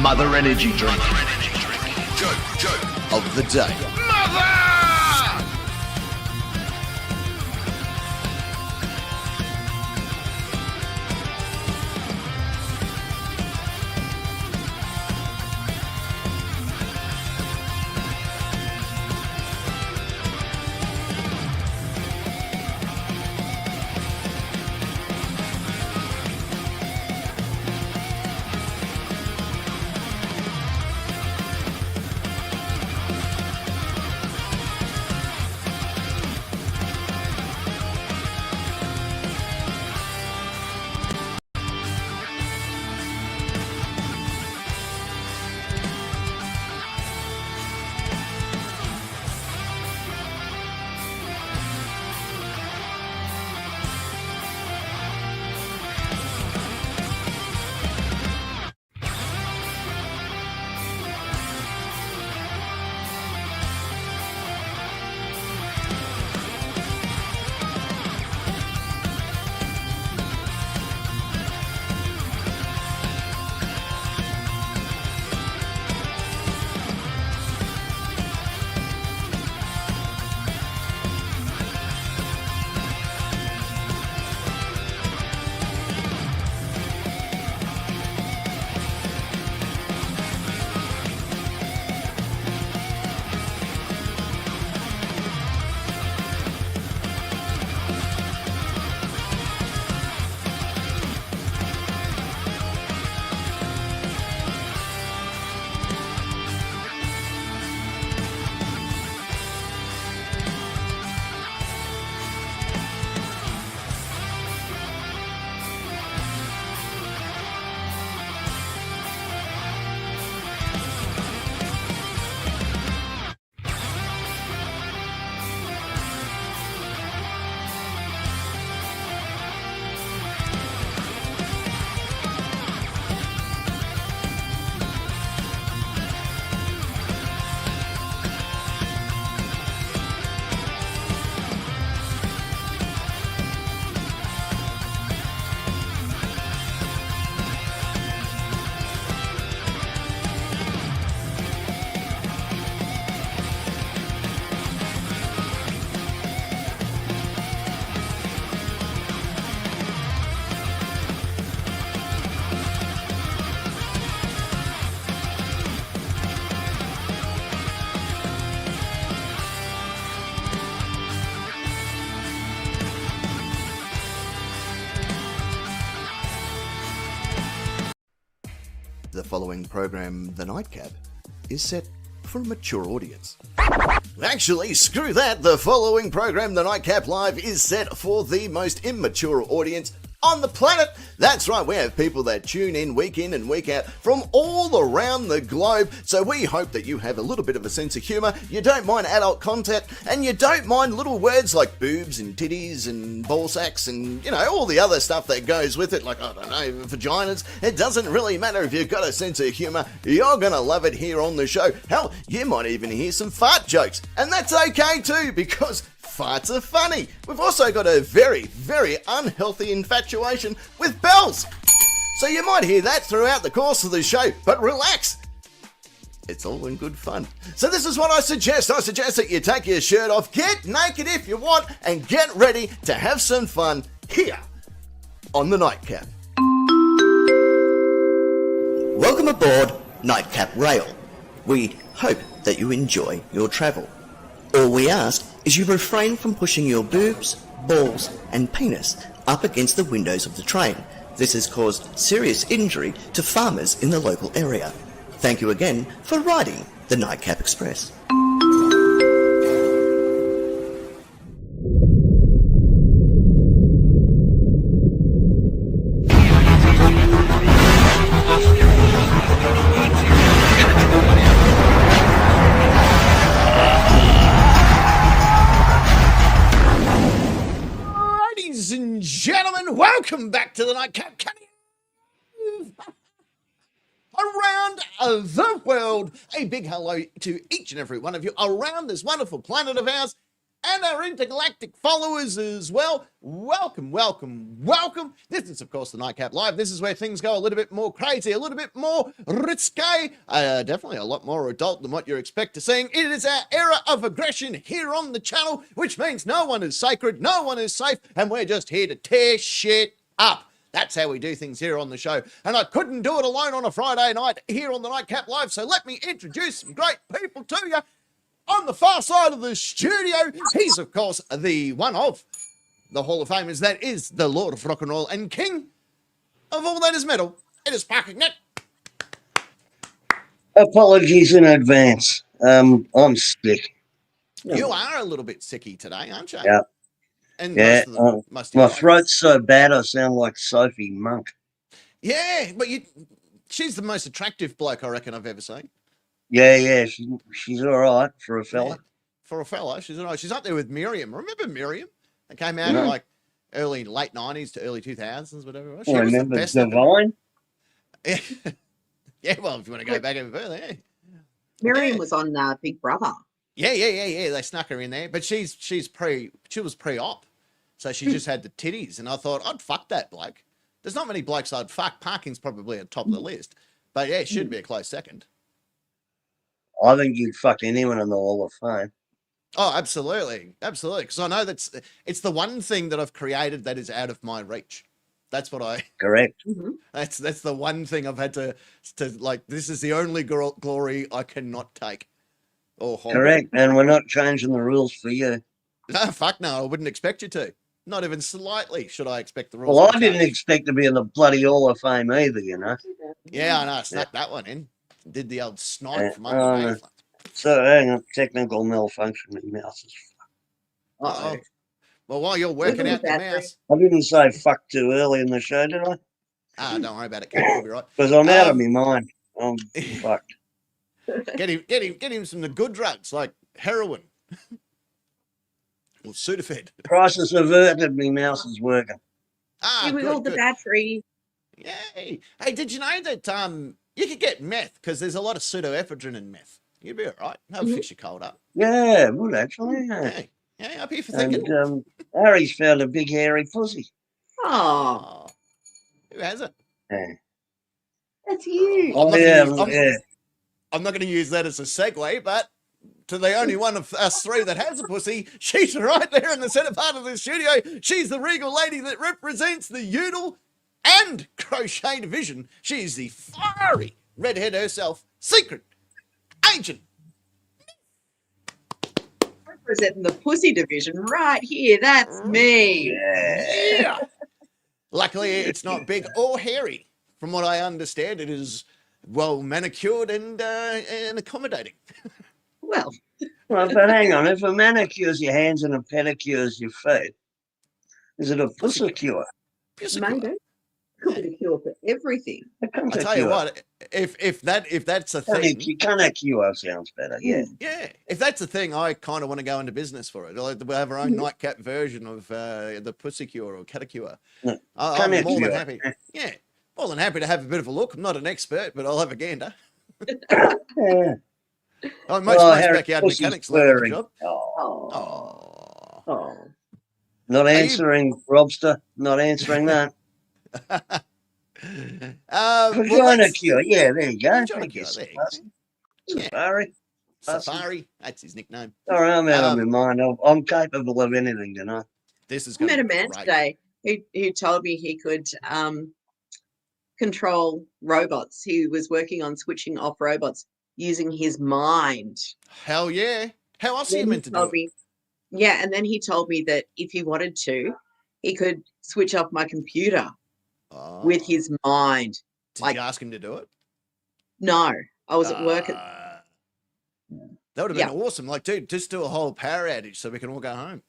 Mother Energy Drink. Joke of the day. Mother! The following program, The Nightcap, is set for a mature audience. Actually, screw that. The following program, The Nightcap Live, is set for the most immature audience on the planet. That's right, we have people that tune in and week out from all around the globe, so we hope that you have a little bit of a sense of humour, you don't mind adult content, and you don't mind little words like boobs and titties and ball sacks and, you know, all the other stuff that goes with it, like, I don't know, vaginas. It doesn't really matter if you've got a sense of humour, you're gonna love it here on the show. Hell, you might even hear some fart jokes, and that's okay too, because farts are funny. We've also got a very, very unhealthy infatuation with bells. So you might hear that throughout the course of the show, but relax. It's all in good fun. So this is what I suggest. I suggest that you take your shirt off, get naked if you want, and get ready to have some fun here on the Nightcap. Welcome aboard Nightcap Rail. We hope that you enjoy your travel. All we ask is you refrain from pushing your boobs, balls and penis up against the windows of the train. This has caused serious injury to farmers in the local area. Thank you again for riding the Nightcap Express. Ladies and gentlemen, welcome back to the Nightcap. Can you around the world? A big hello to each and every one of you around this wonderful planet of ours. and our intergalactic followers as well. Welcome, welcome, welcome. This is, of course, the Nightcap Live. This is where things go a little bit more crazy, a little bit more risque, definitely a lot more adult than what you're expect to seeing. It is our era of aggression here on the channel, which means no one is sacred, no one is safe, and we're just here to tear shit up. That's how we do things here on the show. And I couldn't do it alone on a Friday night here on the Nightcap Live, so let me introduce some great people to you. On the far side of the studio, he's, of course, the one of the Hall of Famers that is the Lord of Rock and Roll and King of all that is metal. It is Parking Net. Apologies in advance. I'm sick. You are a little bit sicky today, aren't you? Yeah. And Yeah, my life. throat's so bad I sound like Sophie Monk. Yeah, but she's the most attractive bloke I reckon I've ever seen. Yeah, she's all right for a fella. Yeah, for a fella, she's all right. She's up there with Miriam. Remember Miriam? That came out in like late 90s to early 2000s, whatever it was. She was the best. Divine? Yeah, well, if you want to go back even further, yeah. Miriam was on Big Brother. Yeah. They snuck her in there, but she was pre-op. So she just had the titties, and I thought, I'd fuck that bloke. There's not many blokes I'd fuck. Parking's probably at the top of the list. But yeah, it should be a close second. I think you'd fuck anyone in the Hall of Fame. Oh, absolutely. Absolutely. Because I know it's the one thing that I've created that is out of my reach. That's what I... Correct. That's the one thing I've had to like, this is the only glory I cannot take. Or hold. Correct. And we're not changing the rules for you. No, fuck no. I wouldn't expect you to. Not even slightly should I expect the rules. Well, I didn't expect to be in the bloody Hall of Fame either, you know. Yeah, I know. I snuck that one in. Did the old snipe from under the So, hang on. Technical malfunction. My mouse is fucked. Uh-oh. Well, while you're working out the mouse... I didn't say fuck too early in the show, did I? Don't worry about it, Ken. You'll be right. Because I'm out of my mind. I'm fucked. Get him some of the good drugs, like heroin. Or Sudafed. Crisis averted, my mouse is working. With all the battery. Yay. Hey, did you know that you could get meth because there's a lot of pseudoephedrine in meth? You'd be all right. That'll fix your cold up. Yeah, it would actually. Yeah, up here for thinking. And Harry's found a big hairy pussy. Oh. Who has it? Yeah. That's you. I'm not going to use that as a segue, but to the only one of us three that has a pussy, she's right there in the center part of the studio. She's the regal lady that represents the Udall and Crochet division. She's the fiery redhead herself, Secret Agent. Representing the pussy division right here. That's me. Yeah. Luckily, it's not big or hairy. From what I understand, it is well manicured and accommodating. Well, but hang on. If a manicures your hands and a pedicures your feet, is it a pussy cure? maybe. Could be a cure for everything. I tell you what, if that's a thing, cure sounds better. Yeah. If that's a thing, I kind of want to go into business for it. We'll have our own nightcap version of the pussy cure or catacure. I'm more than happy. Yeah, more than happy to have a bit of a look. I'm not an expert, but I'll have a gander. Yeah. Most backyard mechanics love the job. Oh. Not answering, Robster. Not answering that. Vagina cure. Yeah, there you go. Vagina cure. There you go. Safari. Safari. That's his nickname. All right, I'm out of my mind. I'm capable of anything, you know. This is. I met a man today who told me he could control robots. He was working on switching off robots using his mind. Hell yeah. How else are you meant to do it? Yeah, and then he told me that if he wanted to, he could switch off my computer with his mind. Did you ask him to do it? No, I was at work. That would have been awesome. Like, dude, just do a whole power outage so we can all go home.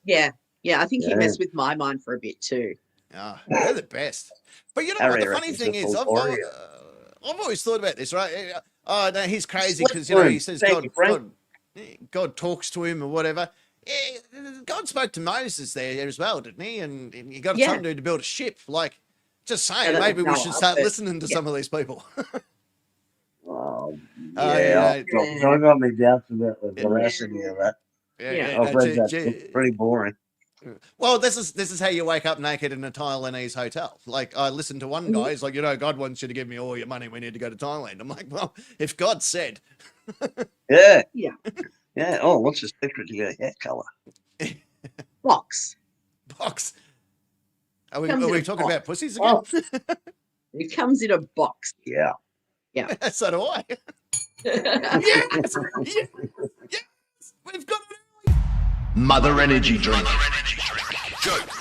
Yeah, I think he messed with my mind for a bit too. They're the best. But you know what the funny thing is? I've always thought about this, right? Oh, no, he's crazy because, he says God talks to him or whatever. Yeah, God spoke to Moses there as well, didn't he? And he got something to build a ship. Like, just saying, maybe we should start listening to some of these people. I got me doubts about the veracity of that. Yeah. I've read that. It's pretty boring. Well, this is how you wake up naked in a Thailandese hotel. Like, I listened to one guy, he's like, God wants you to give me all your money. We need to go to Thailand. I'm like, well, if God said. Yeah. Yeah. Yeah. Oh, what's the secret to your hair colour? Box. Are we talking about pussies again? Oh. It comes in a box. Yeah. Yeah. So do I. Yes! We've got it. Mother Energy Drink.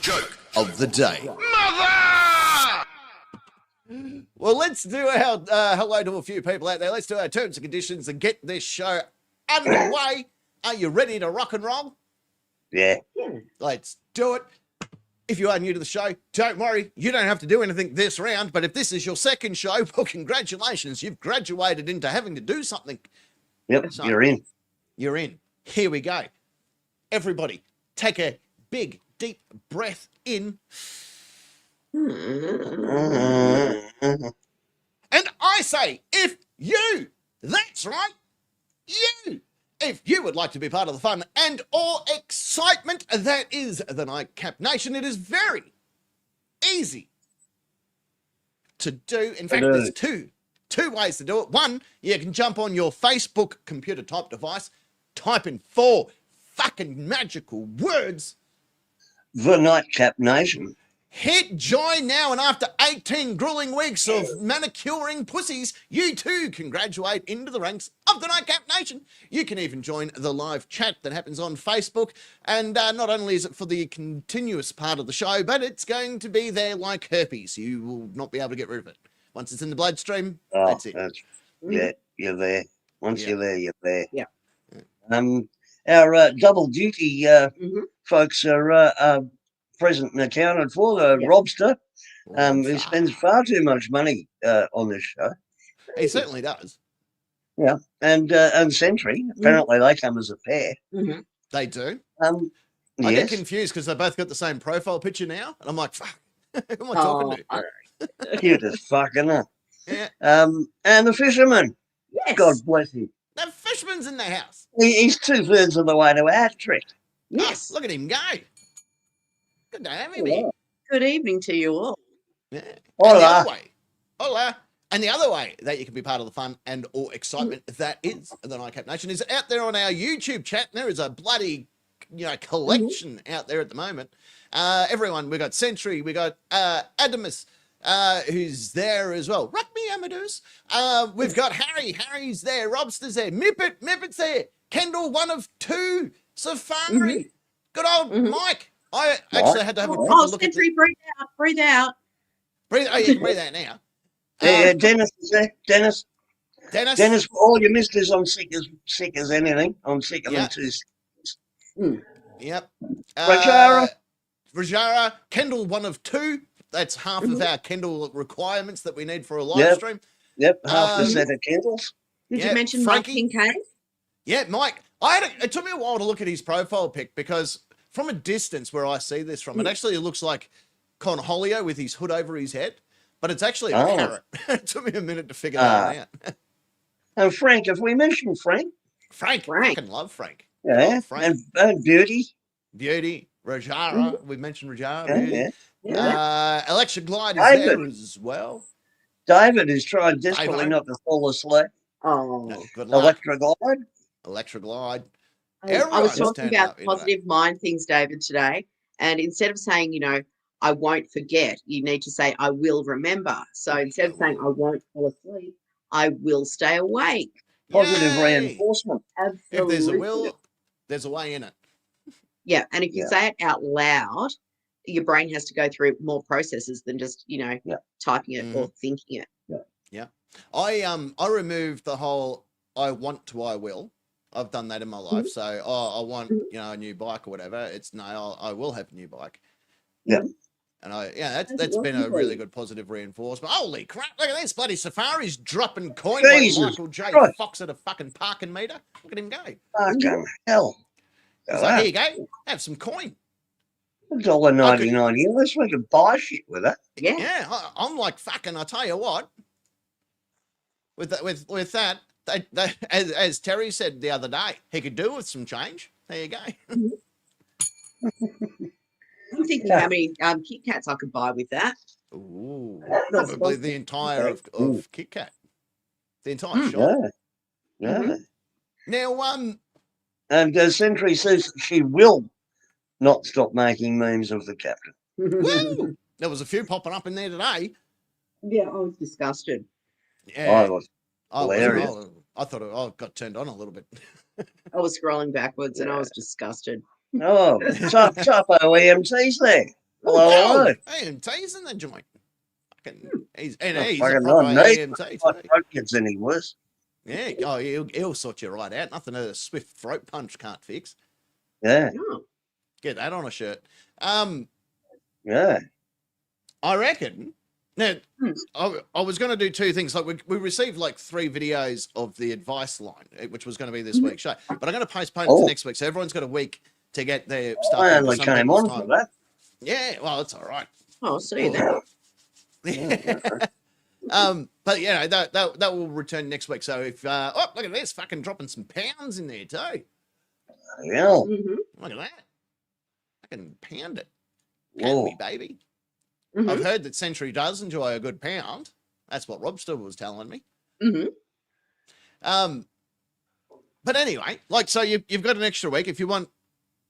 Joke of the day. Mother! Well, let's do our hello to a few people out there. Let's do our terms and conditions and get this show underway. Are you ready to rock and roll? Yeah. Let's do it. If you are new to the show, don't worry. You don't have to do anything this round, but if this is your second show, well, congratulations. You've graduated into having to do something. Yep, So, you're in. You're in. Here we go. Everybody, take a big, deep breath in. Mm-hmm. And I say, that's right, if you would like to be part of the fun and or excitement that is the Nightcap Nation, it is very easy to do. In fact, there's two ways to do it. One, you can jump on your Facebook computer type device, type in 4 fucking magical words. The Nightcap Nation. Hit join now, and after 18 grueling weeks of manicuring pussies, you too can graduate into the ranks of the Nightcap Nation. You can even join the live chat that happens on Facebook, and not only is it for the continuous part of the show, but it's going to be there like herpes. You will not be able to get rid of it. Once it's in the bloodstream, that's it. Yeah, you're there. Once you're there, you're there. Yeah. Our double duty folks are present and accounted for. The Robster, who spends far too much money on this show. He certainly does. Yeah, and Sentry. Apparently, they come as a pair. Mm-hmm. They do. I get confused because they both got the same profile picture now, and I'm like, fuck, who am I talking to? Cute as fuck, isn't it? Yeah. And the fisherman. Yes. God bless him. The fisherman's in the house. He's 2/3 of the way to a hat trick. Yes. Look at him go. Good to have him here. Good evening to you all. Yeah. Hola. And the other way. Hola. And the other way that you can be part of the fun and or excitement that is the Nightcap Nation is out there on our YouTube chat. There is a bloody collection out there at the moment. Everyone, we got Sentry, we got Adamus, who's there as well. Rock me, Amadeus. We've got Harry. Harry's there. Robster's there. Mippet's there. Kendall, one of two. Safari. Good old Mike. I actually had to have a proper look Sentry, breathe out. Breathe out. Breathe. Oh, you can breathe out now. Dennis is there. Dennis, for all your misters, I'm sick as anything. I'm sick of them too. Yep. Rajara. Kendall, one of two. That's half of our Kendall requirements that we need for a live stream. Yep, half the set of Kendalls. Did you mention Frankie? Mike Kincaid? Yeah, Mike. It took me a while to look at his profile pic because from a distance where I see this from, it actually looks like Conholio with his hood over his head, but it's actually a parrot. It took me a minute to figure that out. And Frank, have we mentioned Frank? Frank. I fucking love Frank. Yeah, Frank. And Beauty. Rajara. We mentioned Rajara. Beauty. Electra Glide is there as well. David is trying desperately not to fall asleep. Oh, no, good luck. Electra Glide. I was talking about positive mind things, David, today. And instead of saying, I won't forget, you need to say, I will remember. So instead of saying, I won't fall asleep, I will stay awake. Positive reinforcement. Absolutely. If there's a will, there's a way in it. Yeah. And if you say it out loud, your brain has to go through more processes than just, typing it or thinking it. Yeah. I removed the whole I want to, I will. I've done that in my life. So, I want, a new bike or whatever. It's no, I will have a new bike. Yeah. And that's been a really good positive reinforcement. Holy crap, look at this. Bloody Safari's dropping coin like Michael J. Fox at a fucking parking meter. Look at him go. Fucking hell. So here you go. Have some coin. $1.99 US. We could buy shit with it. Yeah. Yeah. I'm like, fucking, I tell you what. With that, as Terry said the other day, he could do with some change. There you go. I'm thinking how many Kit Kats I could buy with that. Ooh, That's probably awesome. the entire of Kit Kat. The entire shop. Yeah. Now, And Century says she will not stop making memes of the captain. woo! There was a few popping up in there today. Yeah, I was disgusted. Yeah, I was hilarious. I thought I got turned on a little bit. I was scrolling backwards and I was disgusted. Oh, tough EMTs there. Hello. EMT's in the joint. He's Oh, a fucking proper not neat. EMT. My throat gets any worse. Yeah, he'll sort you right out. Nothing a swift throat punch can't fix. Yeah. Oh. Get that on a shirt. Yeah. I reckon. Now, I was going to do two things. Like we received like 3 videos of the advice line, which was going to be this week's show. But I'm going to postpone it to next week, so everyone's got a week to get their stuff. I only came on for that. Yeah, well, it's all right. I'll see you then. But you know that will return next week. So if oh, look at this, fucking dropping some pounds in there too. Yeah. Look at that. Fucking pound it. Pound me, baby. I've heard that Century does enjoy a good pound. That's what Robster was telling me. But anyway, like, so you've got an extra week if you want.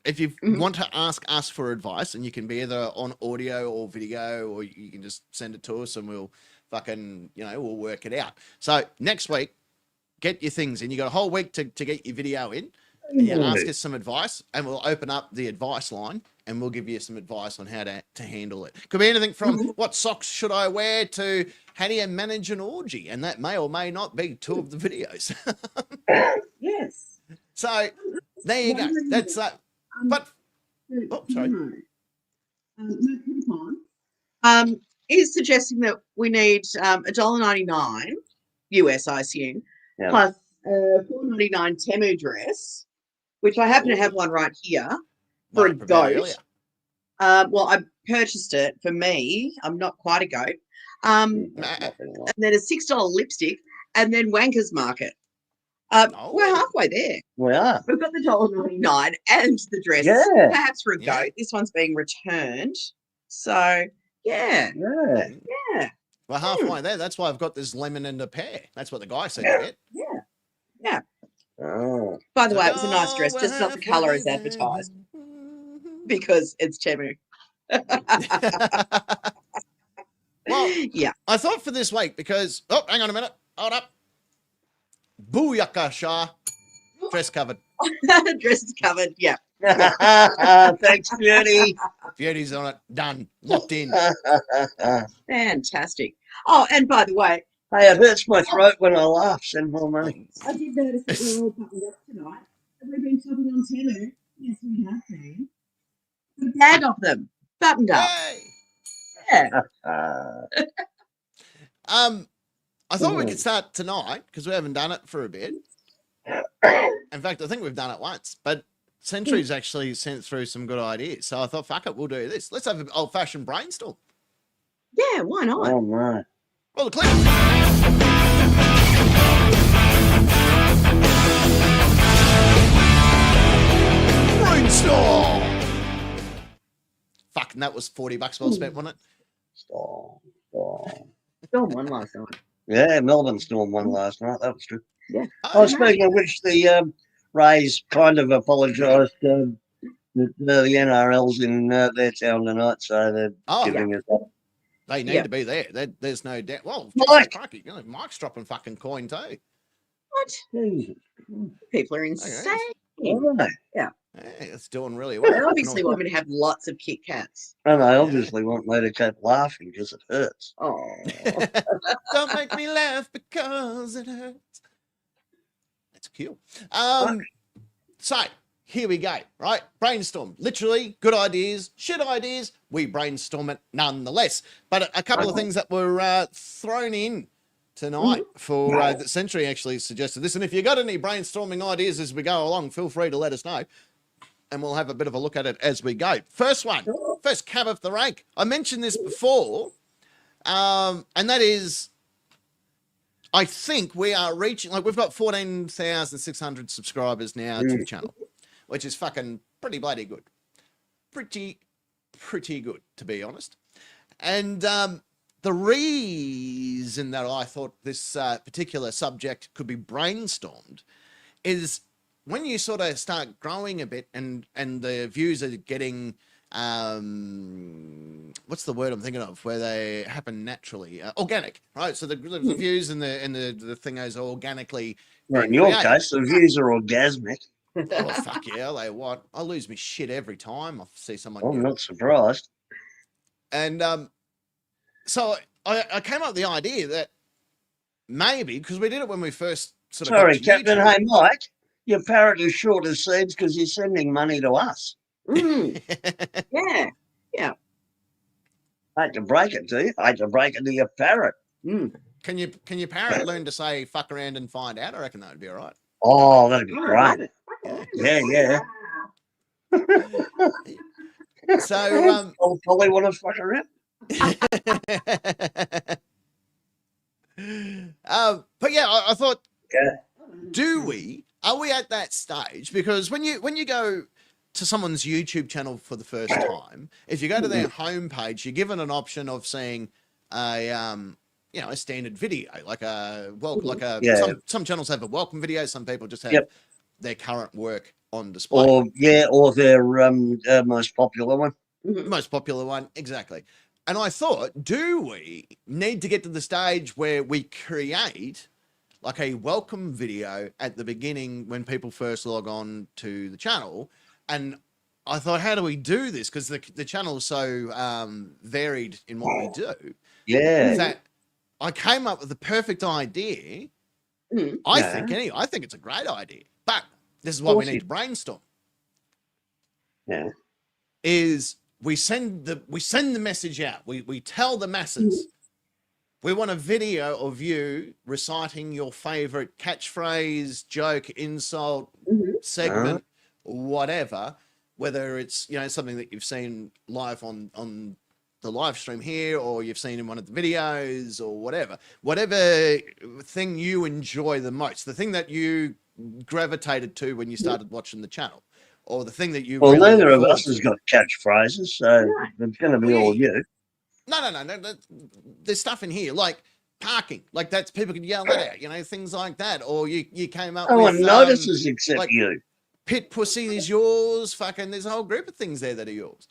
If you want to ask us for advice, and you can be either on audio or video, or you can just send it to us, and we'll fucking, we'll work it out. So next week, get your things in. You got a whole week to get your video in. And you ask us some advice, and we'll open up the advice line, and we'll give you some advice on how to handle it. Could be anything from what socks should I wear to how do you manage an orgy, and that may or may not be 2 of the videos. Yes. So there you go. That's that. But sorry. Is suggesting that we need $1.99 US, I assume, plus $4.99 Temu dress, which I happen to have one right here for a goat. Well, I purchased it for me. I'm not quite a goat. And then a $6 lipstick, and then Wanker's Market. We're halfway there. We are. We've got the $1.99 and the dress. Yeah. Perhaps for a goat. This one's being returned. So, yeah. We're halfway there. That's why I've got this lemon and a pear. That's what the guy said to get. Yeah. Oh. By the way, it was a nice dress, just not the colour as advertised. Because it's Temu. Well, yeah. I thought for this week because, hang on a minute. Hold up. Booyaka Shah. Dress covered. Dress is covered, yeah. Thanks, Beauty. Beauty's on it. Done. Locked in. Fantastic. Oh, and by the way. Hey, it hurts my throat when I laugh. Send more money. I did notice that we're all buttoned up tonight. Have we been shopping on Temu? Yes, we have been. A bag of them. Buttoned up. Hey. Yeah. I thought we could start tonight because we haven't done it for a bit. In fact, I think we've done it once, but Century's actually sent through some good ideas. So I thought, fuck it, we'll do this. Let's have an old-fashioned brainstorm. Yeah, why not? Oh, my. Roll the clip. Brainstorm. Fucking, that was $40 well spent, wasn't it? Storm. Storm won last night. Yeah, Melbourne Storm won last night. That was true. Yeah. Speaking of which, the Rays kind of apologised. The NRL's in their town tonight, so they're giving us up. They need to be there. There's no doubt. Well, Mike's dropping fucking coin too. What? People are insane. Yeah. Hey, it's doing really well. They obviously want me to have lots of Kit Kats. And they obviously want me to keep laughing because it hurts. Oh. Don't make me laugh because it hurts. That's cool. So here we go, right? Brainstorm. Literally, good ideas, shit ideas. We brainstorm it nonetheless. But a couple of things that were thrown in tonight for that Century actually suggested this. And if you got any brainstorming ideas as we go along, feel free to let us know. And we'll have a bit of a look at it as we go. First one, first cab of the rank. I mentioned this before, and that is, I think we are reaching, like we've got 14,600 subscribers now to the channel. which is fucking pretty bloody good. Pretty good, to be honest. And the reason that I thought this particular subject could be brainstormed is when you sort of start growing a bit and the views are getting, what's the word I'm thinking of, where they happen naturally? Organic, right? So the views and the thing goes organically. Well, in your case, the views are orgasmic. Oh, fuck yeah, they what? I lose my shit every time I see someone I'm new. not surprised. And so I came up with the idea that maybe, because we did it when we first sort of Sorry, Captain. YouTube. Hey, Mike, your parrot is short of seeds because you're sending money to us. Yeah. I hate to break it to you. I hate to break it to your parrot. Can your parrot learn to say fuck around and find out? I reckon that would be all right. Oh, that'd be great. Yeah. So I'll probably want to fuck around. But yeah, I thought, Yeah. are we at that stage? Because when you go to someone's YouTube channel for the first time, if you go to their homepage, you're given an option of seeing a standard video, some channels have a welcome video, some people just have their current work on display. Or their most popular one. Most popular one, exactly. And I thought, do we need to get to the stage where we create like a welcome video at the beginning when people first log on to the channel? And I thought, how do we do this? Because the channel is so varied in what we do. Yeah. That I came up with the perfect idea. I think it's a great idea. But this is what we need to brainstorm. Yeah. Is we send the message out. We tell the masses we want a video of you reciting your favorite catchphrase, joke, insult, segment, whatever. Whether it's something that you've seen live on the live stream here, or you've seen in one of the videos, or whatever thing you enjoy the most, the thing that you gravitated to when you started watching the channel. Or the thing that you neither of us has got catchphrases, so it's going to be all you. No. There's stuff in here like parking, like that's people can yell that out, things like that. Or you came up with. No one notices except like, you. Pit pussy is yours. Fucking, there's a whole group of things there that are yours.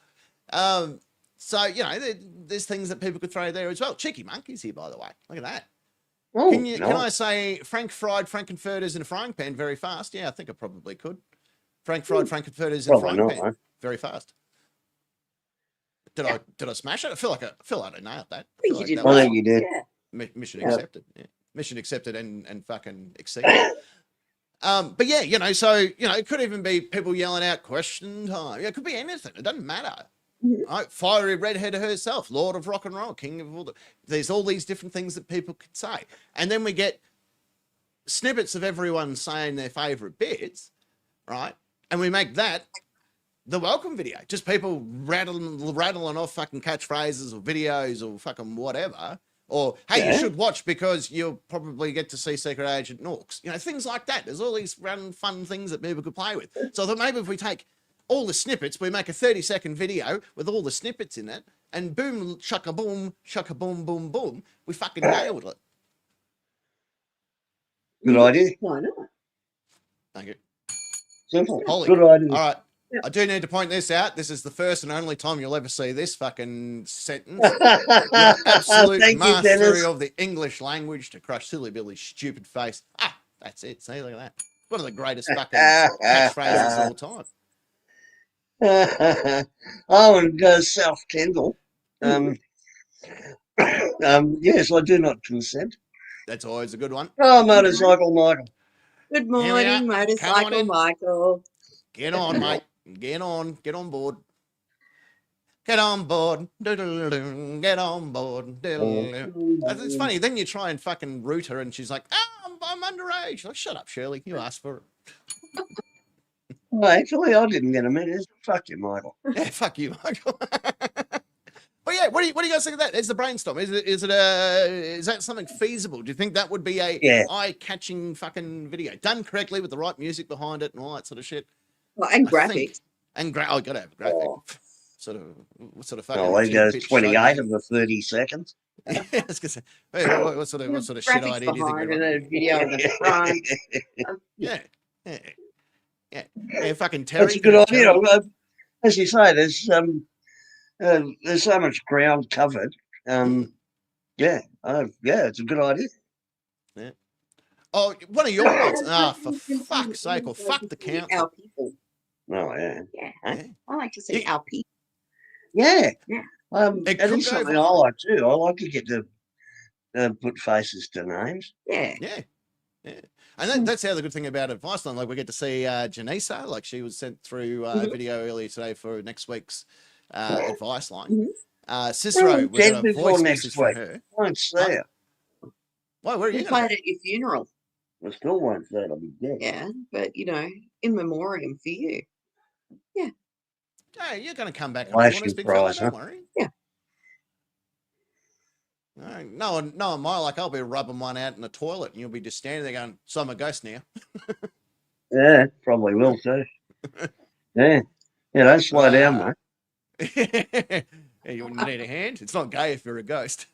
So there's things that people could throw there as well. Cheeky Monkey's here, by the way. Look at that. Oh, can I say fried Frankenfurters in a frying pan very fast? Yeah, I think I probably could. Fried Frankenfurters in a frying pan very fast. Did I smash it? I feel like I nailed that. I think you did. Yeah. Mission accepted. Yeah. Mission accepted and fucking exceeded. But yeah, so it could even be people yelling out question time. It could be anything. It doesn't matter. Right? Fiery redhead herself, Lord of Rock and Roll, King of all there's all these different things that people could say. And then we get snippets of everyone saying their favorite bits, right? And we make that the welcome video. Just people rattling off fucking catchphrases or videos or fucking whatever. Or, hey, you should watch because you'll probably get to see Secret Agent Norks. Things like that. There's all these random fun things that people could play with. So I thought maybe if we take all the snippets, we make a 30-second video with all the snippets in it, and boom, shaka boom, boom, boom, we fucking nailed it. Good idea. Why not? Thank you. Simple. Holly. Good idea. All right. Yep. I do need to point this out. This is the first and only time you'll ever see this fucking sentence. Absolute mastery of the English language to crush Silly Billy's stupid face. That's it. See, look at that. One of the greatest fucking catchphrases of all time. And South Kendall. Yes, I do not consent. That's always a good one. Oh, Motorcycle Michael. Good morning, Motorcycle Michael. Get on, mate. Get on board. Get on board. Get on board. It's funny. Then you try and fucking root her and she's like, I'm underage. Like, shut up, Shirley. You asked for it. Well, actually, I didn't get a minute. Fuck you, Michael. Yeah, fuck you, Michael. But yeah, what do you guys think of that? Is the brainstorm? Is that something feasible? Do you think that would be a eye-catching fucking video done correctly with the right music behind it and all that sort of shit? Well, and I think. graphics. And I got to have graphic. Oh. Sort of fucking. Oh, he goes 28 showdown. of the 30 seconds. Yeah, I was gonna say, hey, what sort of shit Graphics idea do you think behind we're and a running? video in the front. Yeah. Fucking Terry. That's a good idea. As you say, there's so much ground covered. Yeah, it's a good idea. Yeah. Oh, one of your ones. For fuck's sake, or fuck the council. Our people. Oh, yeah. Yeah. I like to see our people. Yeah. Yeah. That is something I like too. I like to get to put faces to names. Yeah. And that's the other good thing about Advice Line. Like, we get to see Janisa. Like, she was sent through a video earlier today for next week's Advice Line. Cicero, we got a voice message from her. I won't see her. Why? Where are you? Played at your funeral. I still won't see her. I'll be dead. Yeah, but in memoriam for you. Yeah. Hey, you're going to come back. Big fella, don't worry. Yeah. No one might. Like, I'll be rubbing one out in the toilet, and you'll be just standing there going, "So I'm a ghost now." Yeah, probably will too. Yeah, don't slow down, mate. You wouldn't need a hand. It's not gay if you're a ghost.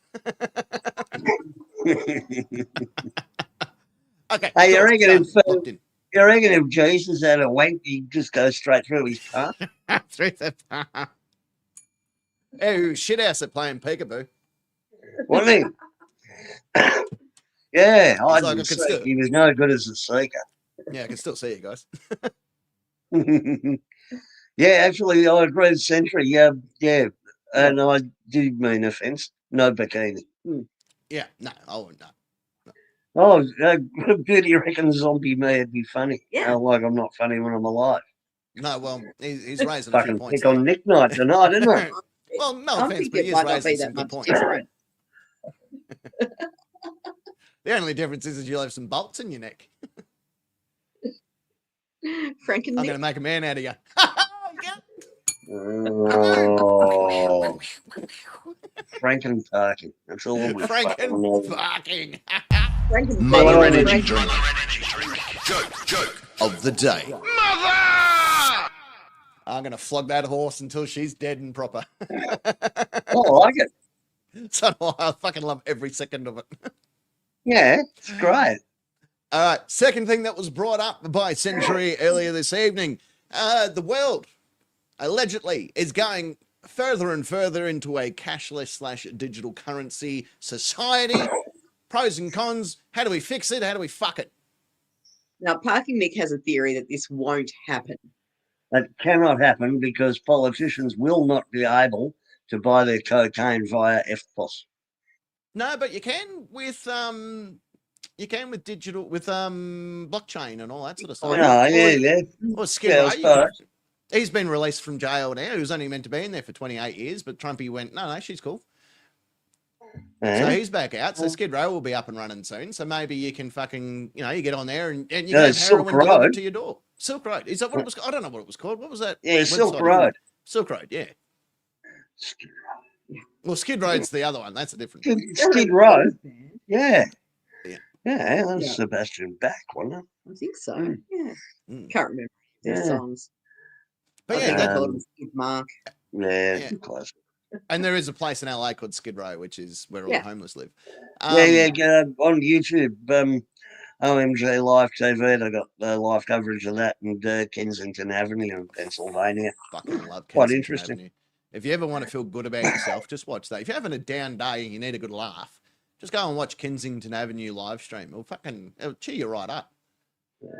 Okay. Hey, you reckon if Jesus had a wank, he'd just go straight through his palm? Through the palm. Oh, shit house at playing peekaboo. Wasn't he? Yeah, I didn't see. He was no good as a seeker. Yeah, I can still see you guys. Yeah, actually, I read Century. Yeah, and I did mean offence. No bikini. Yeah, no, I wouldn't. No. Oh, Beauty reckons zombie me would be funny. Yeah. Like I'm not funny when I'm alive. No, well, he's raising a few points. Pick on Nick Knight tonight, isn't it? Well, no offence, but he is raising some good points. The only difference is you'll have some bolts in your neck. Frank and I'm Nick. going to make a man out of you. Oh. Franken parking. That's all we Franken parking. Mother energy drink. Joke of the day. Mother! I'm going to flog that horse until she's dead and proper. Oh, I like it. So I fucking love every second of it. Yeah, it's great. All right, second thing that was brought up by Century earlier this evening. The world allegedly is going further and further into a cashless/digital currency society. Pros and cons. How do we fix it? How do we fuck it? Now, Parking Nick has a theory that this won't happen. That cannot happen because politicians will not be able to buy their cocaine via FPOS. No, but you can with digital with blockchain and all that sort of stuff. Oh, yeah. Or Skid Row. He's been released from jail now. He was only meant to be in there for 28 years, but Trumpy went, no, she's cool. So he's back out. So Skid Row will be up and running soon. So maybe you can fucking, you get on there and you get heroin delivered to your door. Silk Road. Is that what it was? I don't know what it was called. What was that? Yeah, Silk Road. Silk Road, yeah. Skid Row. Well, Skid Road's the other one. That's a different one. Skid Row? Yeah. Yeah, that was Sebastian Bach, wasn't it? I think so. Yeah. Can't remember their songs. But yeah, they called him Skid Mark. Yeah, close. And there is a place in LA called Skid Row, which is where all the homeless live. On YouTube, OMG Live TV, they got live coverage of that in Kensington Avenue in Pennsylvania. Fucking love Kensington Quite interesting. Avenue. If you ever want to feel good about yourself, just watch that. If you're having a down day and you need a good laugh, just go and watch Kensington Avenue live stream. It'll cheer you right up.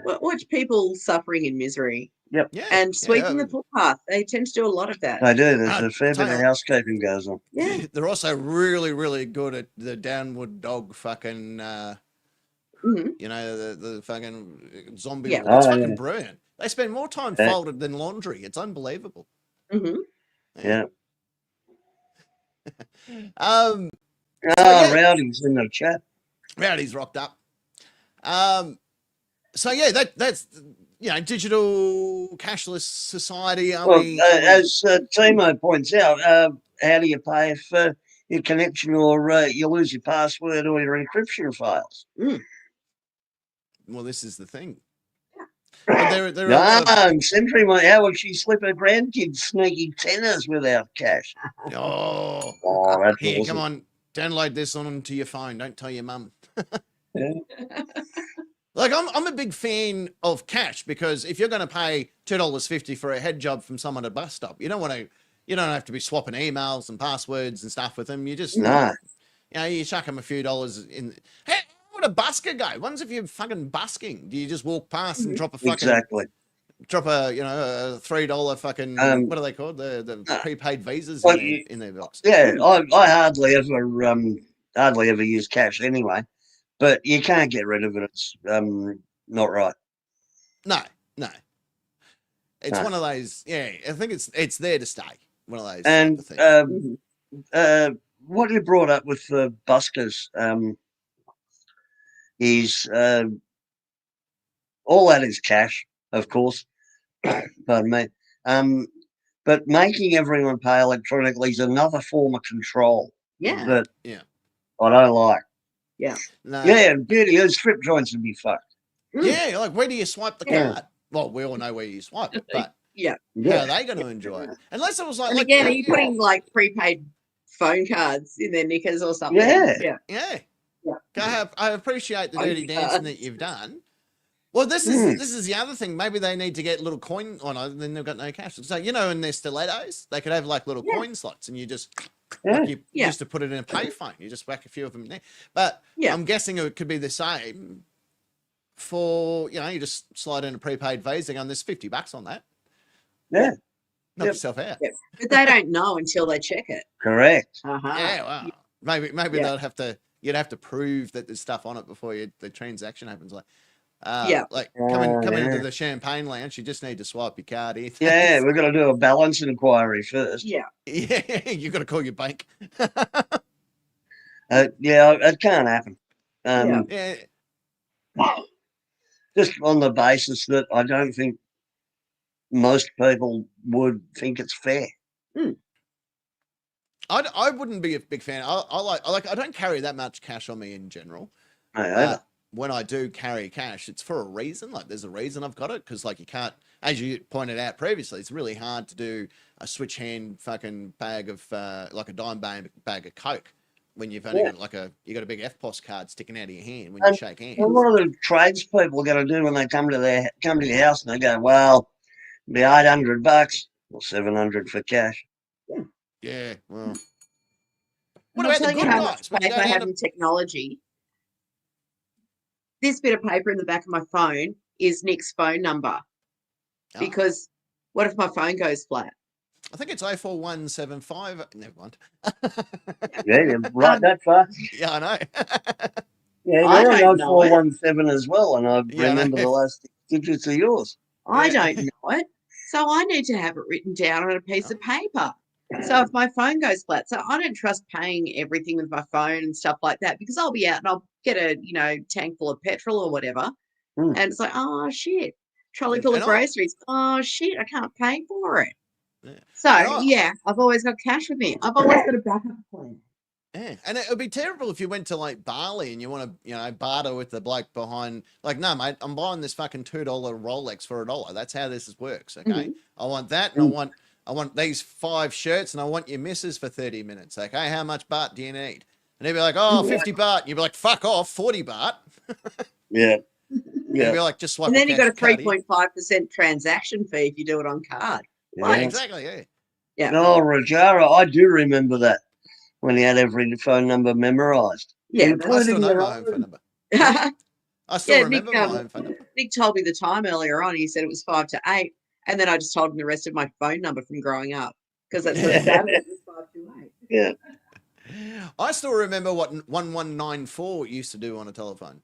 Watch people suffering in misery. Yep. Yeah. And sweeping the footpath. They tend to do a lot of that. They do. There's a fair bit of housekeeping goes on. Yeah. They're also really, really good at the downward dog fucking, the fucking zombie. Yeah. It's fucking brilliant. They spend more time folded than laundry. It's unbelievable. Mm-hmm. Yeah. So, Rowdy's in the chat. Rowdy's rocked up. So yeah, that's digital cashless society. As Timo points out, how do you pay if your connection or you lose your password or your encryption files? Well, this is the thing. But there are a lot of... No, Century, how would she slip her grandkids sneaky tenors without cash? Oh, That's here, awesome. come on. Download this onto your phone. Don't tell your mum. Yeah. Like, I'm a big fan of cash because if you're going to pay $2.50 for a head job from someone at a bus stop, you don't have to be swapping emails and passwords and stuff with them. You just, No. you chuck them a few dollars in. Hey, how would a busker go? What's if you're fucking busking? Do you just walk past and drop a fucking, Exactly. drop a $3 fucking, what are they called? The prepaid visas Well, in their box. Yeah, I hardly ever use cash anyway, but you can't get rid of it. It's not right. No. It's No. one of those, I think it's there to stay. One of those And things. what you brought up with the buskers is all that is cash, of course. Pardon me. But making everyone pay electronically is another form of control. Yeah. That I don't like. Yeah. No. Yeah, and beauty is strip joints would be fucked. Yeah, like where do you swipe the card? Well, we all know where you swipe it, but yeah. How are they going to enjoy it? Unless it was like... And again, are you putting like prepaid phone cards in their knickers or something? Yeah. I appreciate the dirty dancing that you've done. Well, this is the other thing. Maybe they need to get little coin... Oh, no, then they've got no cash. So, in their stilettos, they could have like little coin slots and you just... Like you used to put it in a payphone. You just whack a few of them in there. But I'm guessing it could be the same for, you just slide in a prepaid Visa and there's $50 on that. Yeah. Knock yourself out. Yep. But they don't know until they check it. Correct. Yeah, well, maybe you'd have to prove that there's stuff on it before the transaction happens. Like, like coming into the champagne lounge, you just need to swipe your card in. Yeah, we've got to do a balance inquiry first. Yeah. Yeah, you've got to call your bank. It can't happen. Yeah. Just on the basis that I don't think most people would think it's fair. I wouldn't be a big fan. I don't carry that much cash on me in general. But when I do carry cash, it's for a reason. Like there's a reason I've got it because like you can't, as you pointed out previously, it's really hard to do a switch hand fucking bag of like a dime bag of Coke when you've only got you got a big FPOS card sticking out of your hand when you shake hands. And what are the tradespeople going to do when they come to your house and they go, well, it'll be $800 or $700 for cash? Yeah, well. What about the good guys? If I have in technology, this bit of paper in the back of my phone is Nick's phone number. Because what if my phone goes flat? I think it's 04175. Never mind. You're right that far. Yeah, I know. I don't know 417 as well, and I remember the last digits of yours. I don't know it. So I need to have it written down on a piece of paper. So if my phone goes flat, so I don't trust paying everything with my phone and stuff like that because I'll be out and I'll get a, tank full of petrol or whatever. And it's like, oh, shit. Trolley full of groceries. Oh, shit, I can't pay for it. Yeah. So, I've always got cash with me. I've always got a backup plan. Yeah, and it would be terrible if you went to like Bali and you want to, barter with the bloke behind. Like, no, mate, I'm buying this fucking $2 Rolex for $1. That's how this works. Okay, I want that, and I want these 5 shirts, and I want your missus for 30 minutes. Okay, how much baht do you need? And he'd be like, oh, 50 baht. And you'd be like, fuck off, 40 baht. Yeah. You'd be like, just swipe. And then you got a 3.5% transaction fee if you do it on card. Yeah, exactly. Yeah. Oh, Rajara, I do remember that when he had every phone number memorized. Yeah, I still know my own phone number. I still remember my own phone number. Nick told me the time earlier on. He said it was 5 to 8. And then I just told him the rest of my phone number from growing up because that's what it was 5 to 8. Yeah. I still remember what 1194 used to do on a telephone.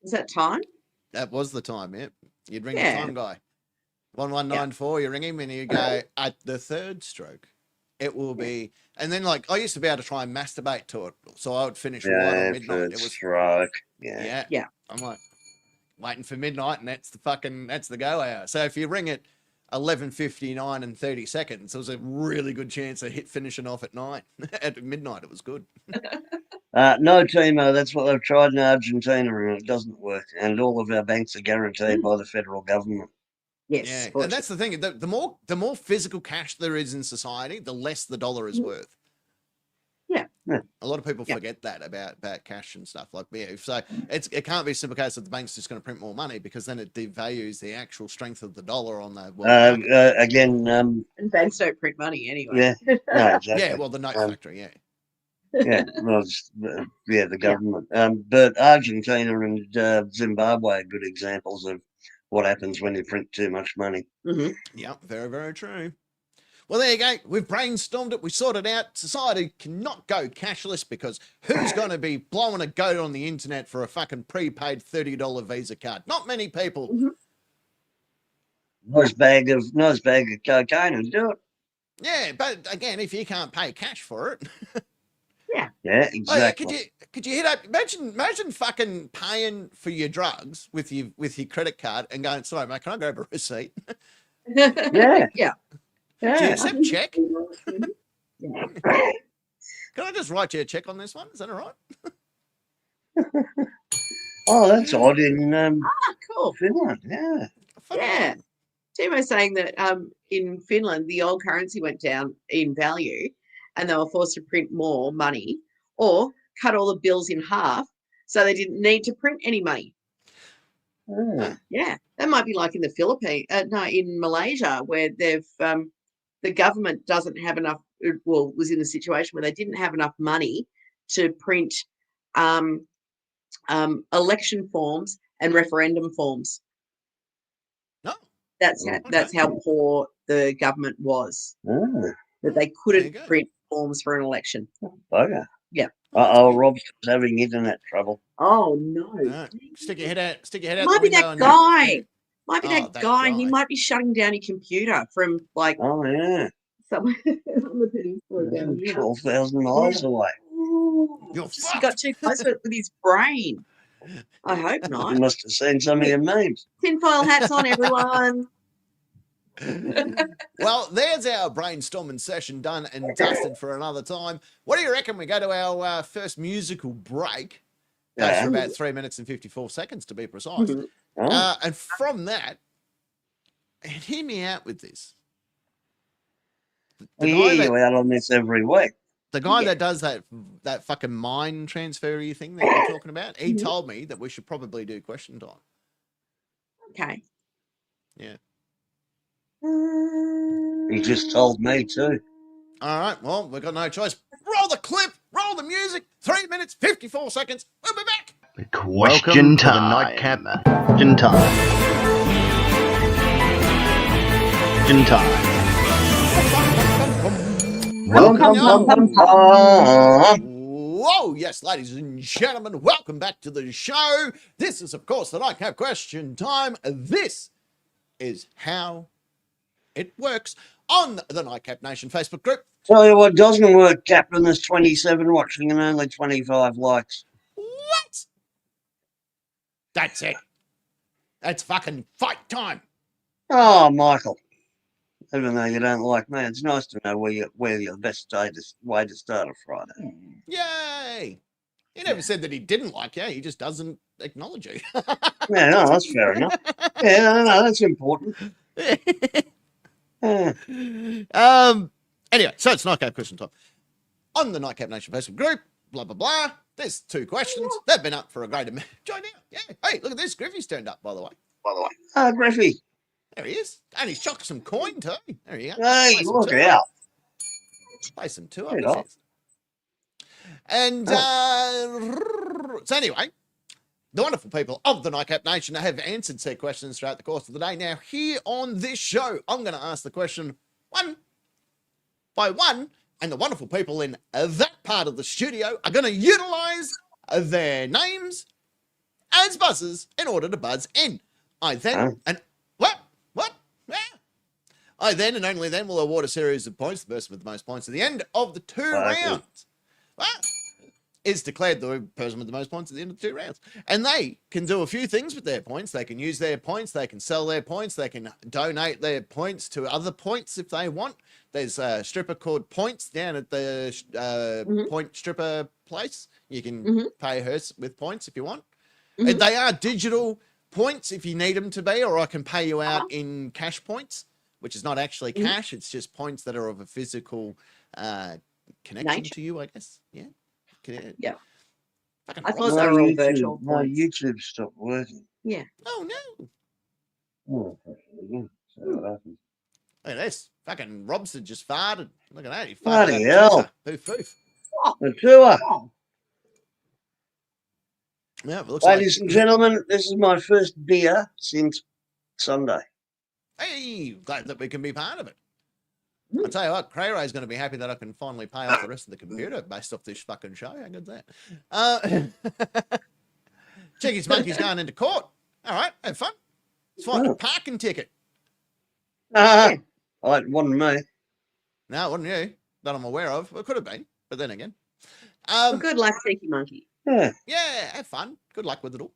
Was that time? That was the time, yeah. You'd ring the time guy. 1194, you ring him and you go, at the 3rd stroke, it will be... And then, like, I used to be able to try and masturbate to it. So I would finish right on midnight. It was stroke. Yeah. I'm like, waiting for midnight and that's the go hour. So if you ring it 11:59 and 30 seconds, there was a really good chance of finishing off at 9. At midnight, it was good. No, Timo, that's what they've tried in Argentina and it doesn't work. And all of our banks are guaranteed by the federal government. Yes. Yeah, and that's the thing. The more physical cash there is in society, the less the dollar is worth. Yeah. A lot of people forget that about cash and stuff like so it can't be a simple case that the bank's just going to print more money, because then it devalues the actual strength of the dollar on the world market. Again, and banks don't print money anyway. Yeah, no, exactly. Yeah, well, the note factory, yeah, well, the government. But Argentina and Zimbabwe are good examples of what happens when you print too much money. Mm-hmm. Yeah, very, very true. Well, there you go. We've brainstormed it. We sorted out. Society cannot go cashless, because who's going to be blowing a goat on the internet for a fucking prepaid $30 Visa card? Not many people. Mm-hmm. Nice bag of cocaine and do it. Yeah, but again, if you can't pay cash for it. Yeah, exactly. Oh, yeah, could you hit up? Imagine fucking paying for your drugs with your credit card and going, sorry, mate, can I grab a receipt? Yeah. Do you accept check? Yeah. Can I just write you a check on this one? Is that all right? Oh, that's odd in Cool. Finland. Yeah. Yeah. Timo's saying that in Finland, the old currency went down in value and they were forced to print more money or cut all the bills in half so they didn't need to print any money. Oh. Yeah. That might be like in the Philippines, in Malaysia, where they've the government doesn't have enough, was in a situation where they didn't have enough money to print election forms and referendum forms. No. That's how poor the government was. Oh. That they couldn't print forms for an election. Bugger. Yeah. Rob's having internet trouble. Oh no. Stick your head out. Might the be that window guy. Might be that guy. guy. He might be shutting down your computer from like Oh yeah. somewhere on the peninsula down here. 12,000 miles away. You're He got too close to it with his brain. I hope not. You must have seen some of your memes. Tinfoil hats on, everyone. Well, there's our brainstorming session done and dusted for another time. What do you reckon we go to our first musical break? Goes for about 3 minutes and 54 seconds to be precise. And from that, and hear me out with this. We hear you out on this every week. The guy that does that fucking mind transfer-y thing that you're talking about, he told me that we should probably do question time. Okay. Yeah. He just told me too. All right, well, we've got no choice. Roll the clip, roll the music, 3 minutes, 54 seconds. We'll be back. Question time. The nightcap. Question time. Question time. Welcome. Whoa, yes, ladies and gentlemen, welcome back to the show. This is, of course, the nightcap question time. This is how it works on the Nightcap Nation Facebook group. Tell you what doesn't work, Captain. There's 27 watching and only 25 likes. What? That's it. That's fucking fight time. Oh, Michael. Even though you don't like me, it's nice to know where your best way to start a Friday. Yay. He never said that he didn't like you. He just doesn't acknowledge you. Yeah, no, that's fair enough. Yeah, no, that's important. Anyway, so it's Nightcap question time. On the Nightcap Nation Facebook group, blah, blah, blah. There's 2 questions. They've been up for a great amount. Join now. Yeah. Hey, look at this. Griffey's turned up, by the way. Oh, Griffey. There he is. And he's chucked some coin too. There you go. Hey, look out. Play some 2 up, he says. And so anyway, the wonderful people of the Nightcap Nation have answered said questions throughout the course of the day. Now, here on this show, I'm going to ask the question one by one, and the wonderful people in that part of the studio are going to utilize their names as buzzers in order to buzz in. I then, I then and only then will award a series of points. The person with the most points at the end of the 2 rounds is declared the person with the most points at the end of the 2 rounds. And they can do a few things with their points. They can use their points. They can sell their points. They can donate their points to other points if they want. There's a stripper called Points down at the Point Stripper place. You can Mhm. pay her with points if you want. Mhm. They are digital points if you need them to be, or I can pay you out Uh-huh. in cash points, which is not actually Mhm. cash. It's just points that are of a physical connection Nature. to you, I guess. Yeah. Yeah. Fucking I thought Rob's- they were all virtual My points. YouTube stopped working. Yeah. Oh, no. Oh, again. So what happened? Look at this. Fucking Robson just farted. Look at that. He farted Bloody out hell. a tooth. Poof. The tour. Oh, Yeah, it looks Ladies like... and gentlemen, this is my first beer since Sunday. Hey, glad that we can be part of it. Mm. I'll tell you what, Cray-Ray's going to be happy that I can finally pay off the rest of the computer based off this fucking show. How good's that? Chicky's Monkey's going into court. All right, have fun. It's fine. A Oh. parking ticket. It wasn't me. No, it wasn't you that I'm aware of. It could have been, but then again. well, good luck, Cheeky Monkey. Yeah. Yeah, have fun. Good luck with it all.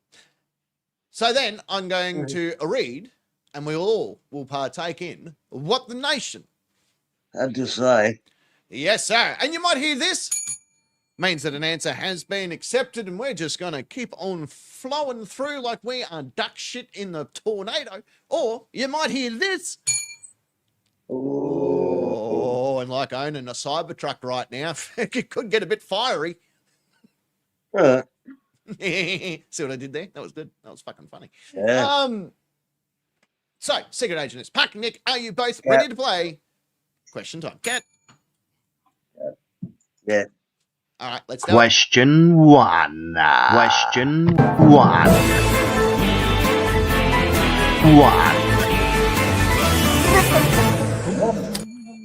So then I'm going to read, and we all will partake in What the Nation. Had to say. Yes, sir. And you might hear this. Means that an answer has been accepted, and we're just going to keep on flowing through like we are duck shit in the tornado. Or you might hear this. Oh, and like owning a Cybertruck right now, it could get a bit fiery. See what I did there? That was good. That was fucking funny. Yeah. So, Secret Agent is Pack and Nick. Are you both ready to play? Question time. Cat. Yeah. All right, let's do it. Question 1. Question 1.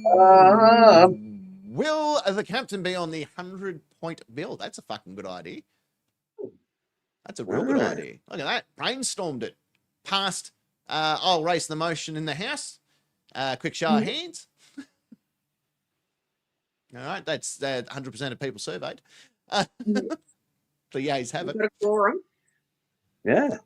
1. Will the captain be on the 100-point bill? That's a fucking good idea. That's a real good idea. Look at that. Brainstormed it. Passed. I'll race the motion in the house. Quick show of hands. All right, that's 100% of people surveyed. The yays have it. Got a quorum. Yeah.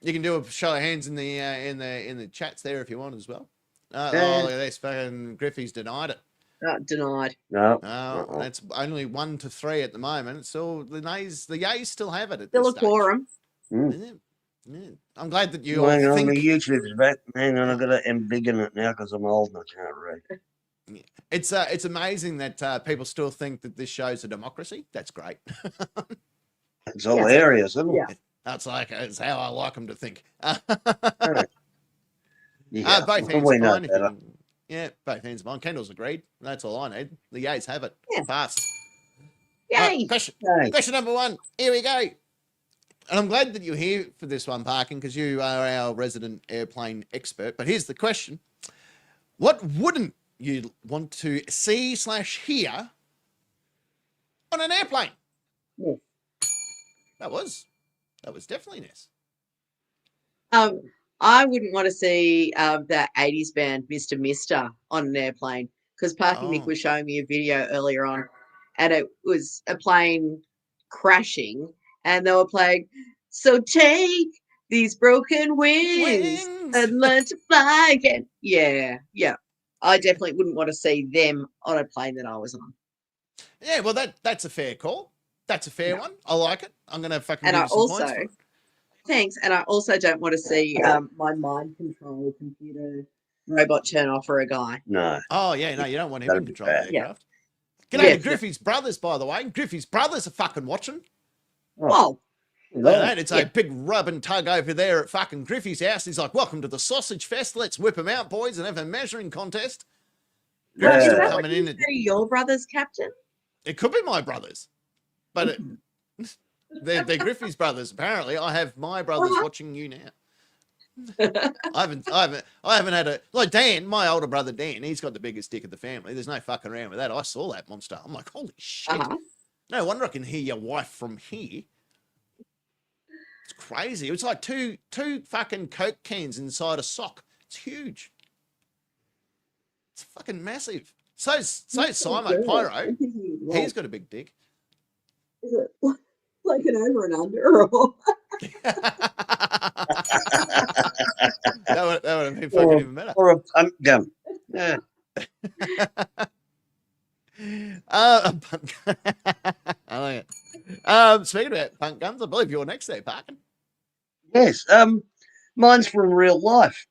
You can do a show of hands in the chats there if you want as well. Yeah. Oh, look at this. Fucking Griffey's denied it. Denied. No. Oh, that's only 1 to 3 at the moment. So the yays still have it at Still this a quorum. Mm. Yeah. I'm glad that you all Hang on, think... my YouTube's back. Hang on, I've got to embiggen it now because I'm old and I can't read. It's amazing that people still think that this show's a democracy. That's great. It's hilarious, isn't it? Yeah. That's how I like them to think. Yeah. Both hands we are know fine. better. Yeah, both hands are fine. Kendall's agreed. That's all I need. The yays have it. Yeah. Fast. Yay. Question number 1. Here we go. And I'm glad that you're here for this one, Parkin, because you are our resident airplane expert. But here's the question. What wouldn't you want to see/hear on an airplane? Yeah. That was definitely Ness. I wouldn't want to see that 80s band Mr. Mister on an airplane because Parking Nick was showing me a video earlier on and it was a plane crashing and they were playing, so take these broken wings and learn to fly again. Yeah. I definitely wouldn't want to see them on a plane that I was on. Yeah, well, that's a fair call. That's a fair one. I like it. I'm going to fucking And give I you some also, points for it. thanks, and I also don't want to see my mind control computer robot turn off for a guy. No. Oh, yeah, no, you don't want him That'd in be control of the bad. aircraft. G'day to Griffey's brothers, by the way. Griffey's brothers are fucking watching. Oh. Look at that. It's a big rub and tug over there at fucking Griffey's house. He's like, welcome to the sausage fest. Let's whip them out, boys, and have a measuring contest. Griffey's Is still that coming what you in. say your brothers, Captain? It could be my brothers, but they're Griffey's brothers. Apparently, I have my brothers watching you now. I haven't had a like Dan, my older brother Dan. He's got the biggest dick of the family. There's no fucking around with that. I saw that monster. I'm like, holy shit! No wonder I can hear your wife from here. It's crazy. It was like two fucking Coke cans inside a sock. It's huge. It's fucking massive. So Simon Pyro, he's got a big dick. Is it like an over and under? Or... that would have been fucking even better. Or a punt gun. Yeah. A punt gun. I like it. Speaking about punt guns, I believe you're next there, Parkin. Yes. Mine's from real life.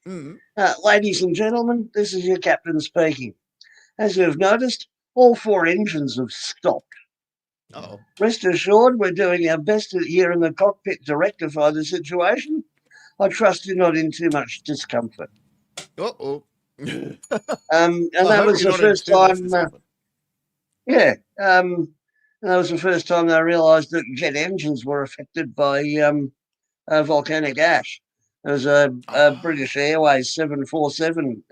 Mm. Ladies and gentlemen, this is your captain speaking. As you've noticed, all 4 engines have stopped. Oh, Rest assured, we're doing our best here in the cockpit to rectify the situation. I trust you're not in too much discomfort. oh. And I that hope was you're the not in first too much time. discomfort. That was the first time they realised that jet engines were affected by volcanic ash. There was a British Airways 747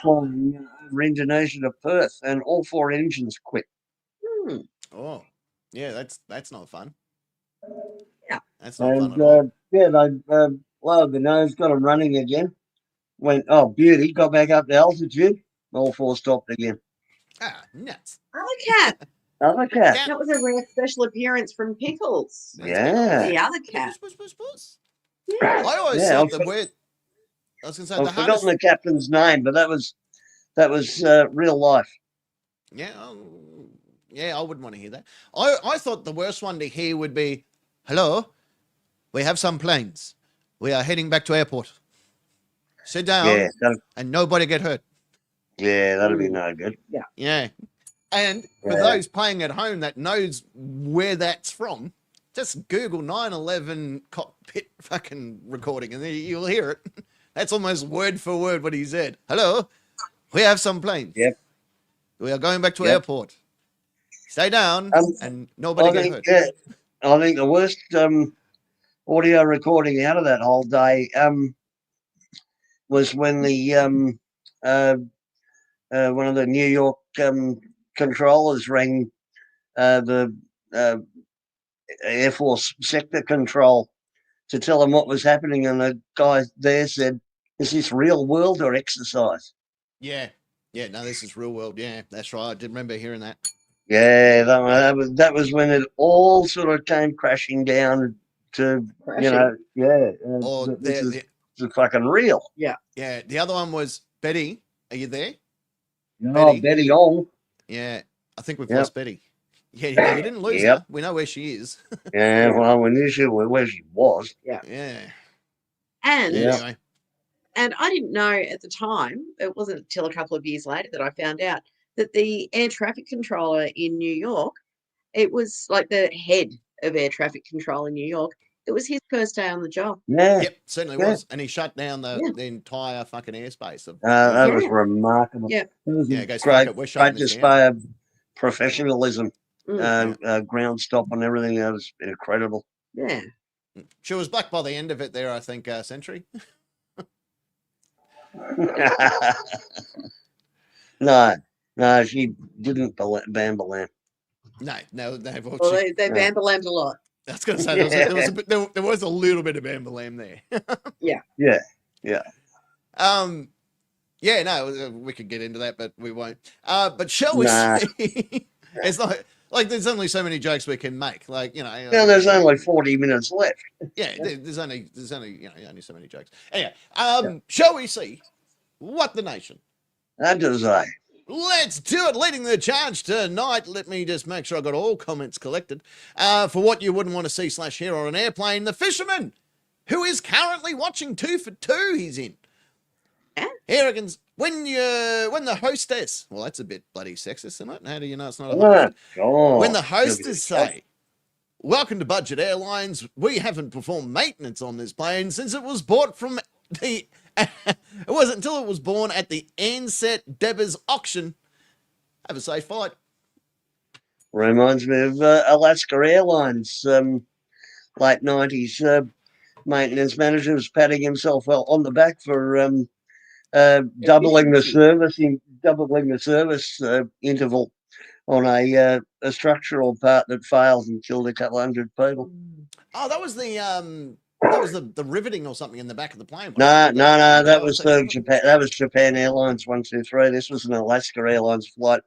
flying over Indonesia to Perth, and all 4 engines quit. Oh, yeah, that's not fun. Yeah, that's not fun at all. They lowered the nose, got them running again. Went, oh, beauty, got back up to altitude. All 4 stopped again. Nuts. Other cat. Other cat. That was a rare special appearance from Pickles. Yeah. The other cat. I always Yeah, thought that we're. I was going to say I've the forgotten hardest. the captain's name, but that was real life. Yeah, I wouldn't want to hear that. I thought the worst one to hear would be, "Hello, we have some planes. We are heading back to airport. Sit down, and nobody get hurt." Yeah, that'd be no good. Yeah. And for those playing at home that knows where that's from, just Google 9/11 cockpit fucking recording and you'll hear it. That's almost word for word what he said. "Hello, we have some planes. Yep. We are going back to airport. Stay down and nobody get hurt." Yeah, I think the worst audio recording out of that whole day was when the one of the New York controllers rang the Air Force sector control to tell them what was happening, and the guy there said, "Is this real world or exercise?" Yeah, no, this is real world. Yeah, that's right. I did remember hearing that. Yeah, that was when it all sort of came crashing down to this is fucking real. Yeah. The other one was Betty. Are you there? Oh, Betty Ong. Yeah, I think we've lost Betty. Yeah, you didn't lose her. We know where she is. Yeah, well, we knew where she was. Yeah. And anyway. And I didn't know at the time, it wasn't until a couple of years later that I found out that the air traffic controller in New York, it was like the head of air traffic control in New York. It was his first day on the job. Yeah. Yep, certainly was. And he shut down the entire fucking airspace. That was remarkable. Yeah. It was great display of professionalism, ground stop and everything. That was incredible. Yeah. She was black by the end of it there, I think, Sentry. No, she didn't bambalam. No. Well, they bambalammed a lot. I was going to say there was a little bit of bambalam there. Yeah. No, we could get into that, but we won't. But shall we see? It's like there's only so many jokes we can make. Like, there's only 40 minutes left. Yeah, there's only only so many jokes. Anyway, shall we see what the nation? That does I. Let's do it. Leading the charge tonight. Let me just make sure I got all comments collected. For what you wouldn't want to see / hear on an airplane, the fisherman, who is currently watching 2 for 2. He's in. Here again, when the hostess, well, that's a bit bloody sexist, isn't it? How do you know it's not a hostess? When the hostess say, "Welcome to Budget Airlines. We haven't performed maintenance on this plane since it was bought from the." It wasn't until it was born at the Ansett Debbers auction. Have a safe flight. Reminds me of Alaska Airlines, late 90s. Maintenance manager was patting himself on the back for doubling the service interval on a structural part that failed and killed a couple hundred people. Oh, that was the riveting or something in the back of the plane. No. That was Japan. That was Japan Airlines 123. This was an Alaska Airlines flight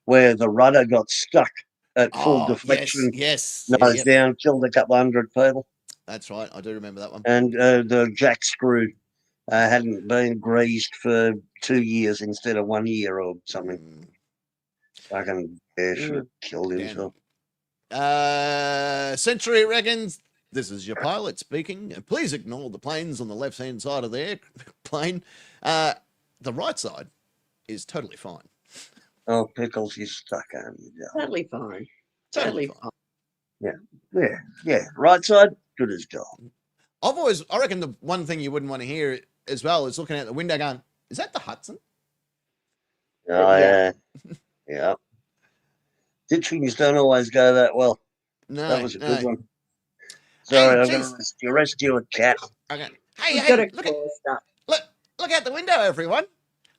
where the rudder got stuck at full deflection. Yes. Nose down, killed a couple hundred people. That's right. I do remember that one. And the jack screw hadn't been greased for 2 years instead of 1 year or something. Fucking should have killed himself. Century reckons, this is your pilot speaking. Please ignore the planes on the left-hand side of the airplane. The right side is totally fine. Oh, Pickles, you stuck, aren't you? Totally fine. Totally fine. Yeah. Right side, good as gold. I reckon the one thing you wouldn't want to hear as well is looking out the window going, is that the Hudson? Oh, yeah. Ditchings don't always go that well. No. That was a good one. Sorry, I'm going to rescue a cat. Okay. Hey, look out the window, everyone.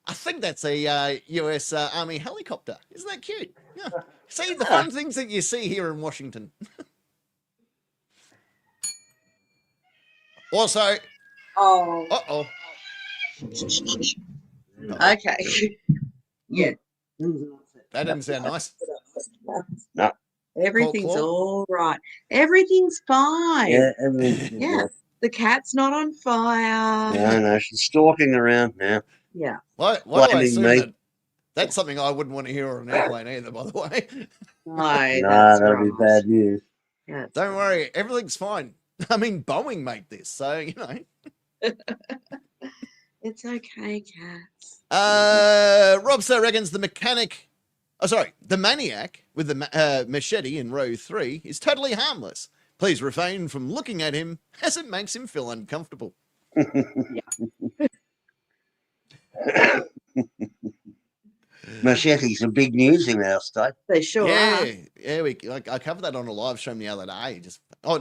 I think that's a US Army helicopter. Isn't that cute? Yeah. See, the fun things that you see here in Washington. Also, oh. Okay. Yeah. That didn't sound nice. No. Everything's all right. Everything's fine. Yeah, everything's good. The cat's not on fire. No, she's stalking around now. Yeah. Why do I assume that's something I wouldn't want to hear on an airplane either, by the way. No, that'd be bad news. Yeah. Don't worry, everything's fine. I mean, Boeing made this, so, you know. It's okay, cats. Robster reckons the maniac with the machete in row 3 is totally harmless. Please refrain from looking at him as it makes him feel uncomfortable. Machetes are big news in our state. They sure are. Yeah, I covered that on a live stream the other day.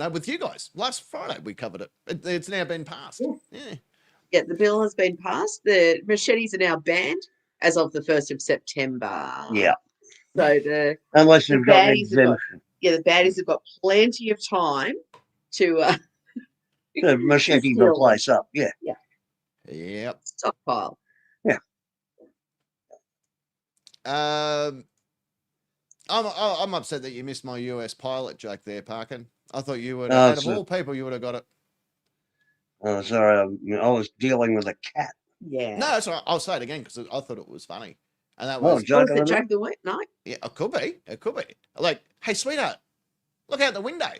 With you guys. Last Friday we covered it. It's now been passed. Yeah, the bill has been passed. The machetes are now banned as of the 1st of September. Yeah. So unless you've got an exemption. The baddies have got plenty of time to the machete the place up. Yeah. Yep. Stockpile. Yeah. I'm upset that you missed my US pilot joke there, Parkin. I thought you would. Out of all people, you would have got it. Oh, sorry. I was dealing with a cat. Yeah. No, that's all right. I'll say it again because I thought it was funny. And that was joke of the week night. Yeah, it could be. Like, hey, sweetheart, look out the window.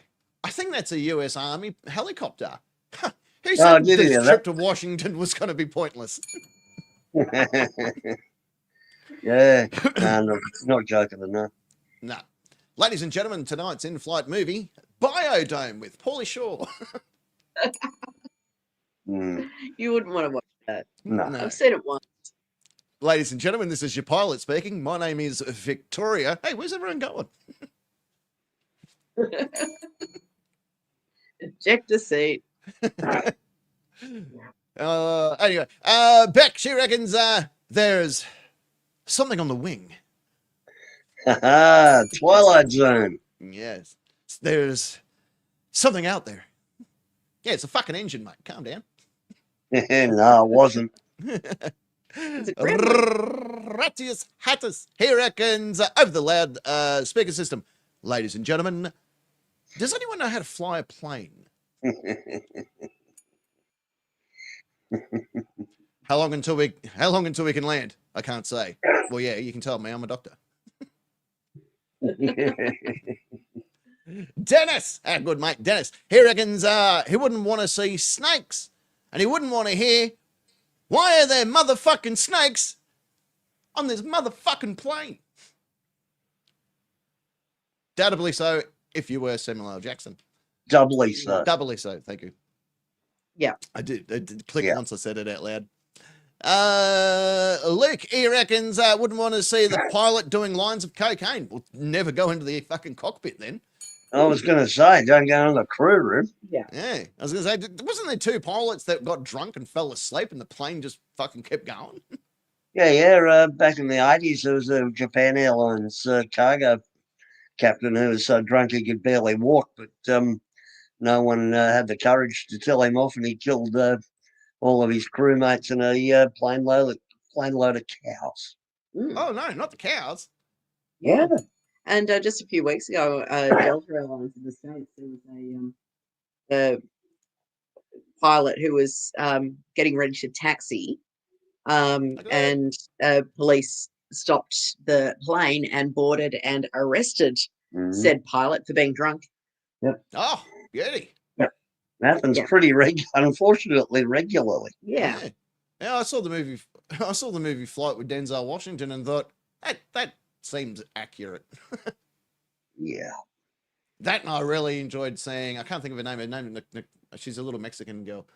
I think that's a US Army helicopter. Who said this trip to Washington was going to be pointless? Yeah, not joking enough. No. Ladies and gentlemen, tonight's in-flight movie, Biodome with Pauly Shore. You wouldn't want to watch that. No. I've seen it once. Ladies and gentlemen, this is your pilot speaking. My name is Victoria. Hey, where's everyone going? Eject a seat. Anyway, Beck, she reckons there's something on the wing. Twilight Zone. Yes. There's something out there. Yeah, it's a fucking engine, mate. Calm down. No, it wasn't. Ratius Hattus. He reckons over the loud speaker system. Ladies and gentlemen, does anyone know how to fly a plane? How long until we can land? I can't say. Well, yeah, you can tell me. I'm a doctor. Dennis, our good mate Dennis, he reckons he wouldn't want to see snakes, and he wouldn't want to hear, why are there motherfucking snakes on this motherfucking plane? Doubly so if you were Samuel L. Jackson. Doubly so. Doubly so, thank you. Yeah. I did click once I said it out loud. Luke, he reckons wouldn't want to see the pilot doing lines of cocaine. We'll never go into the fucking cockpit then. I was going to say, don't go in the crew room. Yeah. I was going to say, wasn't there 2 pilots that got drunk and fell asleep and the plane just fucking kept going? Yeah. Back in the 80s, there was a Japan Airlines cargo captain who was so drunk he could barely walk, but no one had the courage to tell him off, and he killed all of his crewmates in a plane load of cows. Mm. Oh, no, not the cows. Yeah. And just a few weeks ago, Delta Airlines in the States, there was a pilot who was getting ready to taxi, and police stopped the plane and boarded and arrested said pilot for being drunk. Yep. Oh, beauty. Yep. Happens pretty unfortunately regularly. Yeah. Yeah, I saw the movie. I saw the movie Flight with Denzel Washington and thought that seems accurate. Yeah. That, and I really enjoyed seeing. I can't think of her name. Her name. She's a little Mexican girl,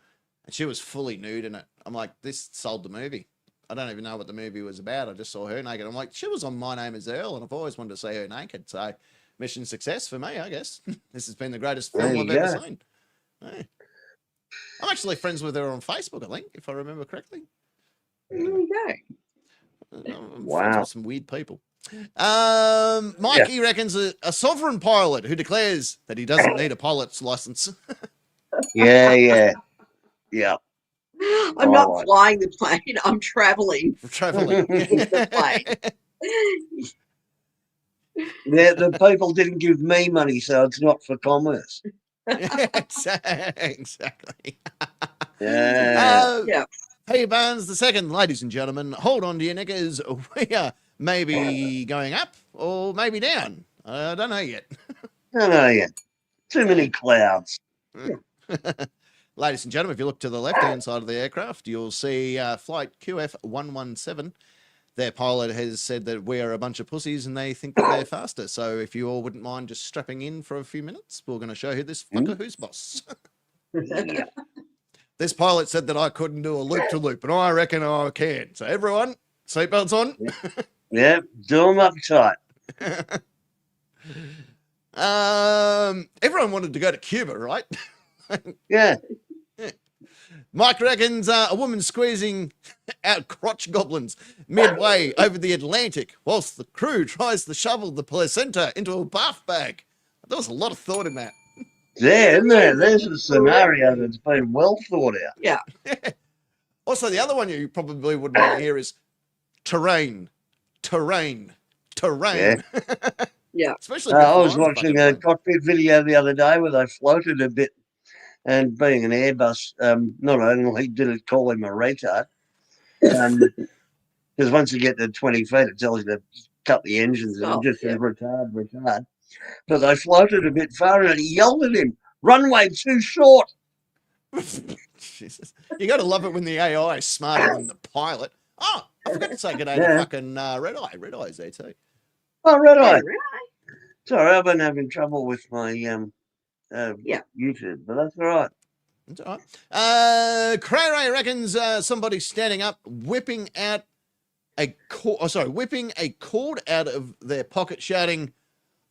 and she was fully nude in it. I'm like, this sold the movie. I don't even know what the movie was about. I just saw her naked. I'm like, she was on My Name Is Earl, and I've always wanted to see her naked. So, mission success for me, I guess. This has been the greatest film I've ever seen. Hey. I'm actually friends with her on Facebook, I think, if I remember correctly. There you go. I'm friends with some weird people. Mikey reckons a sovereign pilot who declares that he doesn't need a pilot's license. Yeah. I'm not flying the plane. I'm traveling. Traveling. The plane. Yeah, the people didn't give me money, so it's not for commerce. Exactly. Yeah. Hey, Barnes the second, ladies and gentlemen, hold on to your knickers. We are maybe going up or maybe down. I don't know yet. Don't know yet. Too many clouds. Ladies and gentlemen, if you look to the left-hand side of the aircraft, you'll see flight QF117. Their pilot has said that we are a bunch of pussies and they think that they're faster. So if you all wouldn't mind just strapping in for a few minutes, we're going to show you this fucker who's boss. Yeah. This pilot said that I couldn't do a loop-to-loop, and I reckon I can. So everyone, seatbelts on. Yeah, do them up tight. Everyone wanted to go to Cuba, right? Yeah. Mike reckons a woman squeezing out crotch goblins midway over the Atlantic whilst the crew tries to shovel the placenta into a bath bag. There was a lot of thought in that. Yeah, isn't there? There's a scenario that's been well thought out. Yeah. Also, the other one you probably would want to hear is terrain. Yeah. Yeah. Especially I was watching a cockpit video the other day where they floated a bit, and being an Airbus, not only did it call him a retard, because once you get to 20 feet, it tells you to cut the engines and it just says retard. But they floated a bit far and he yelled at him, runway too short. Jesus. You got to love it when the AI is smarter than the pilot. Oh, I forgot to say good day to fucking Red Eye. Red Eye's there too. Oh, Red Eye. Sorry, I've been having trouble with my YouTube, but that's all right. That's all right. Cray reckons somebody's standing up, whipping a cord out of their pocket, shouting,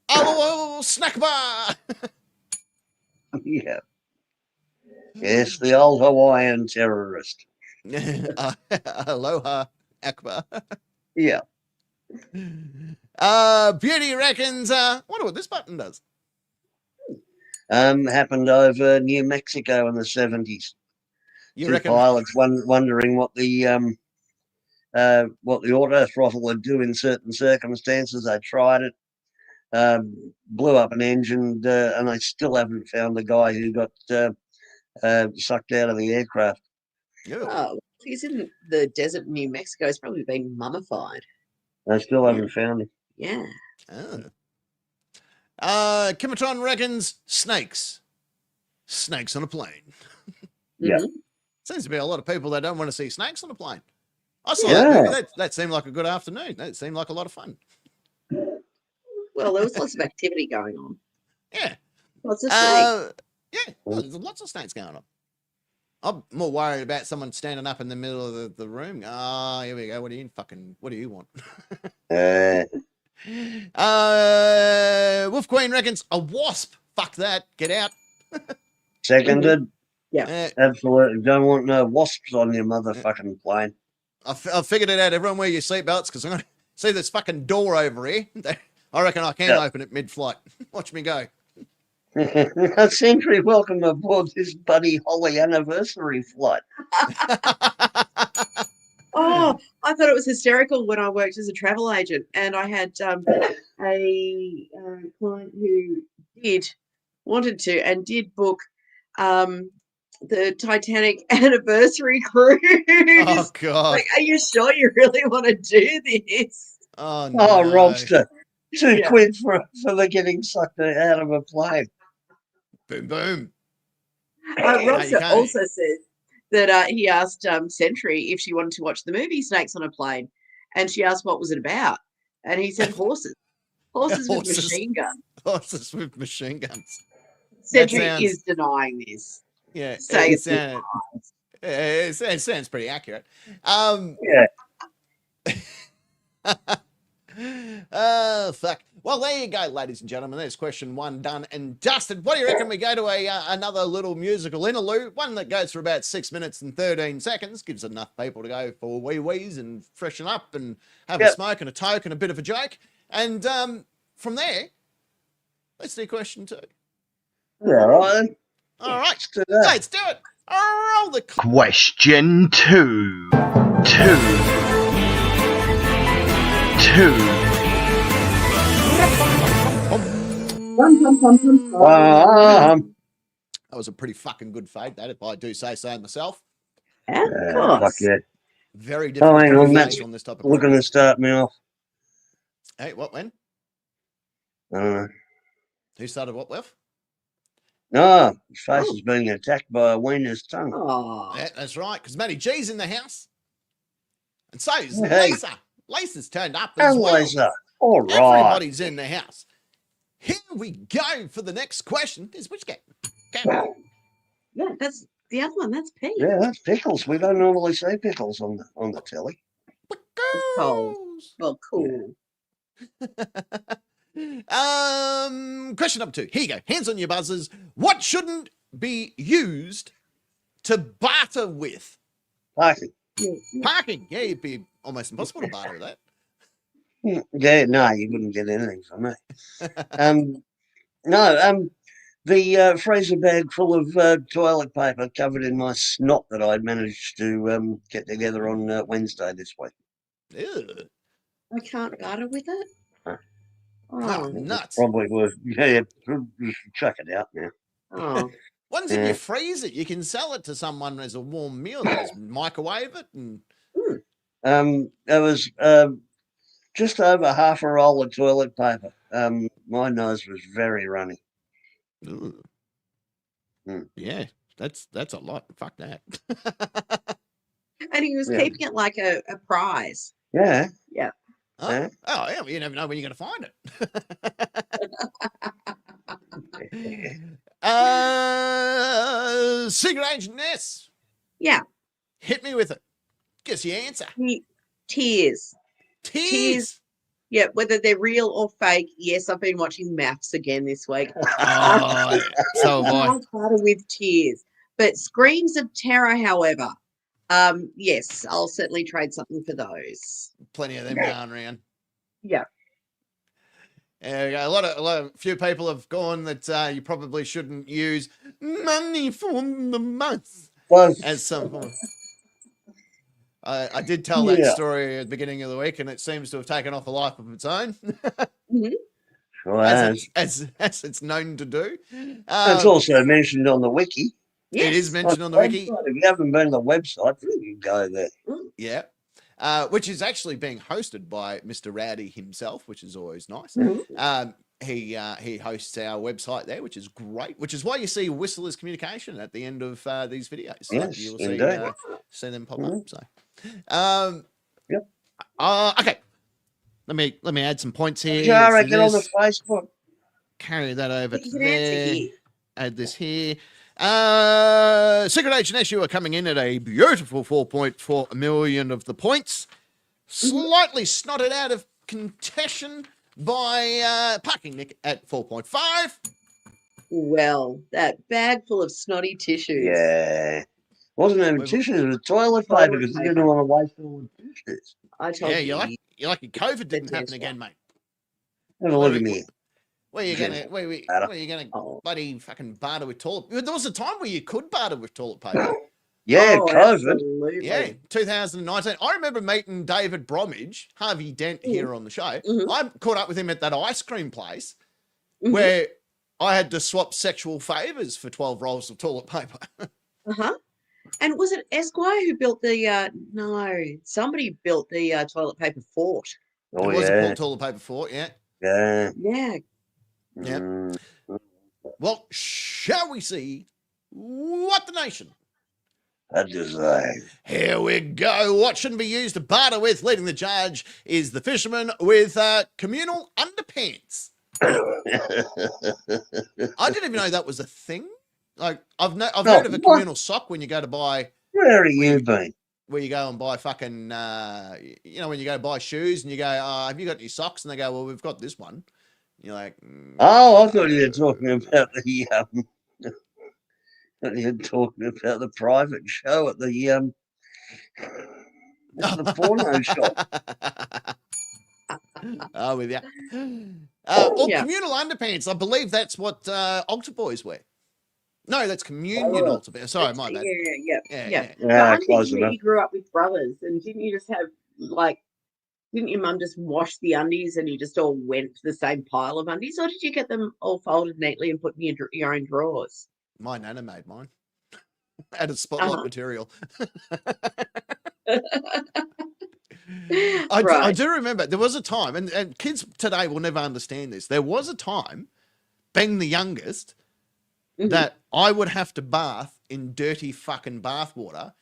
"Oh, snack bar!" Yeah. Yes, the old Hawaiian terrorist. Aloha, Akbar. Yeah. Beauty reckons, wonder what this button does. Happened over New Mexico in the 70s. You reckon? Pilots wondering what the auto throttle would do in certain circumstances. They tried it, blew up an engine, and they still haven't found the guy who got sucked out of the aircraft. Oh, he's in the desert in New Mexico. He's probably been mummified. They still haven't found him. Yeah. Kimatron reckons snakes on a plane. Yeah. Seems to be a lot of people that don't want to see snakes on a plane. I saw that movie. That seemed like a good afternoon. That seemed like a lot of fun. Well, there was lots of activity going on. Yeah. Lots of snakes. Yeah, well, there's lots of snakes going on. I'm more worried about someone standing up in the middle of the room. Oh, here we go. What do you want? Wolf Queen reckons a wasp. Fuck that. Get out. Seconded. Yeah. Absolutely. Don't want no wasps on your motherfucking plane. I figured it out. Everyone wear your seatbelts because I'm going to see this fucking door over here. I reckon I can open it mid-flight. Watch me go. Sentry, welcome aboard this Buddy Holly anniversary flight. Oh, I thought it was hysterical when I worked as a travel agent, and I had a client who did book the Titanic anniversary cruise. Oh God. Like, are you sure you really want to do this? Oh no. Oh, Robster. Yeah. £2 for the getting sucked out of a plane. Boom, boom. Robster can't. also says that he asked Sentry if she wanted to watch the movie Snakes on a Plane, and she asked what was it about, and he said horses. Horses with machine guns. Horses with machine guns. Sentry sounds- is denying this. Yeah, Say it sounds pretty accurate. Yeah. Oh, fuck. Well, there you go, ladies and gentlemen. There's question 1 done and dusted. What do you reckon we go to another little musical interlude? One that goes for about 6 minutes and 13 seconds. Gives enough people to go for wee-wees and freshen up and have a smoke and a toke and a bit of a joke. And from there, let's do question 2. Yeah, right then. All right. Let's do that. Let's do it. Roll the Question 2. 2. That was a pretty fucking good fade, that, if I do say so myself. Yeah, of course. Fuck yeah. Very different hang on, that's on this topic. looking to start me off. Hey, what, when? I don't know. Who started what with? No, his face is being attacked by a wiener's tongue. Oh, Yeah, that's right, because Matty G's in the house. And so is Hey. Lisa. Lisa's turned up as And well. Lisa. All right. Everybody's in the house. Here we go for the next question. Is which game? Game. yeah, that's the other one. That's Pete. Yeah, that's pickles. We don't normally see pickles on the telly. cold. Well, cool. Question number 2. Here you go. Hands on your buzzers. What shouldn't be used to barter with? Parking. Parking. Yeah, it'd be almost impossible to barter with that. Yeah, no, you wouldn't get anything from me. The freezer bag full of toilet paper covered in my snot that I'd managed to get together on Wednesday this week. Ew. I can't barter with it. Huh. Oh, Oh, nuts. Probably worth, you should chuck it out now. oh. One's in Yeah. your freezer. You can sell it to someone as a warm meal. They just microwave it. And There was just over half a roll of toilet paper. My nose was very runny. Ooh. Hmm. Yeah, that's a lot. Fuck that. And he was Yeah. keeping it like a prize. Yeah. Oh, Yeah. oh, yeah, you never know when you're going to find it. Secret Agent Ness. Yeah. Hit me with it. Guess your answer. Tears. Tears. Yeah, whether they're real or fake. Yes, I've been watching Maths again this week. Oh, so have I. Can't barter with tears. But screams of terror, however, yes, I'll certainly trade something for those. Plenty of them going around. Yeah. A few people have gone that you probably shouldn't use money for the month Well, as some. I did tell that Yeah. story at the beginning of the week, and it seems to have taken off a life of its own, sure as has. it's known to do. It's also mentioned on the wiki. It is mentioned on the wiki. If you haven't been to the website, you can go there. Yeah. Which is actually being hosted by Mr. Rowdy himself, which is always nice. He hosts our website there, which is great. Which is why you see Whistler's Communication at the end of these videos. Yes, You'll indeed. see them pop Mhm. up. So, Yep. Okay. Let me add some points here. Jara, for get on the this. Facebook. Carry that over You to can answer there. here. Add this here. Secret Agent S, you are coming in at a beautiful 4.4 million of the points. Slightly snotted out of contention by Parking Nick at 4.5. Well, that bag full of snotty tissues. Yeah. Wasn't even We've- tissues, it was toilet Toilet paper because you paper. didn't want to waste all the tissues. I told Yeah, you. you're lucky COVID didn't happen Yes, again, mate. Have a look at me. Where you Yeah. gonna Oh. bloody fucking barter with toilet? There was a time where you could barter with toilet paper. Yeah, Oh, COVID. absolutely. Yeah, 2019. I remember meeting David Bromwich, Harvey Dent here on the show. Mhm. I caught up with him at that ice cream place Mhm. where I had to swap sexual favors for 12 rolls of toilet paper. Uh-huh. And was it Esquire who built the, no, somebody built the toilet paper fort. It was a toilet paper fort, yeah. Yeah. Yeah. Yep. Mm. Well, shall we see what the nation? A design. Here we go. What shouldn't be used to barter with? Leading the charge is the fisherman with communal underpants. I didn't even know that was a thing. Like I've heard of a communal sock when you go to buy. Where have you been? Where you go and buy fucking, when you go buy shoes and you go, have you got any socks? And they go, well, we've got this one. You're like, oh, I thought you were talking about the private show at the porno shop. Oh, with you. Communal underpants. I believe that's what altar boys wear. No, that's communion altar boys. Sorry, my bad. Yeah. Yeah, I'm thinking that you grew up with brothers, and didn't you just have didn't your mum just wash the undies and you just all went to the same pile of undies, or did you get them all folded neatly and put in your own drawers? My nana made mine. Added spotlight material. I do remember there was a time, and kids today will never understand this. There was a time, being the youngest, that I would have to bath in dirty fucking bath water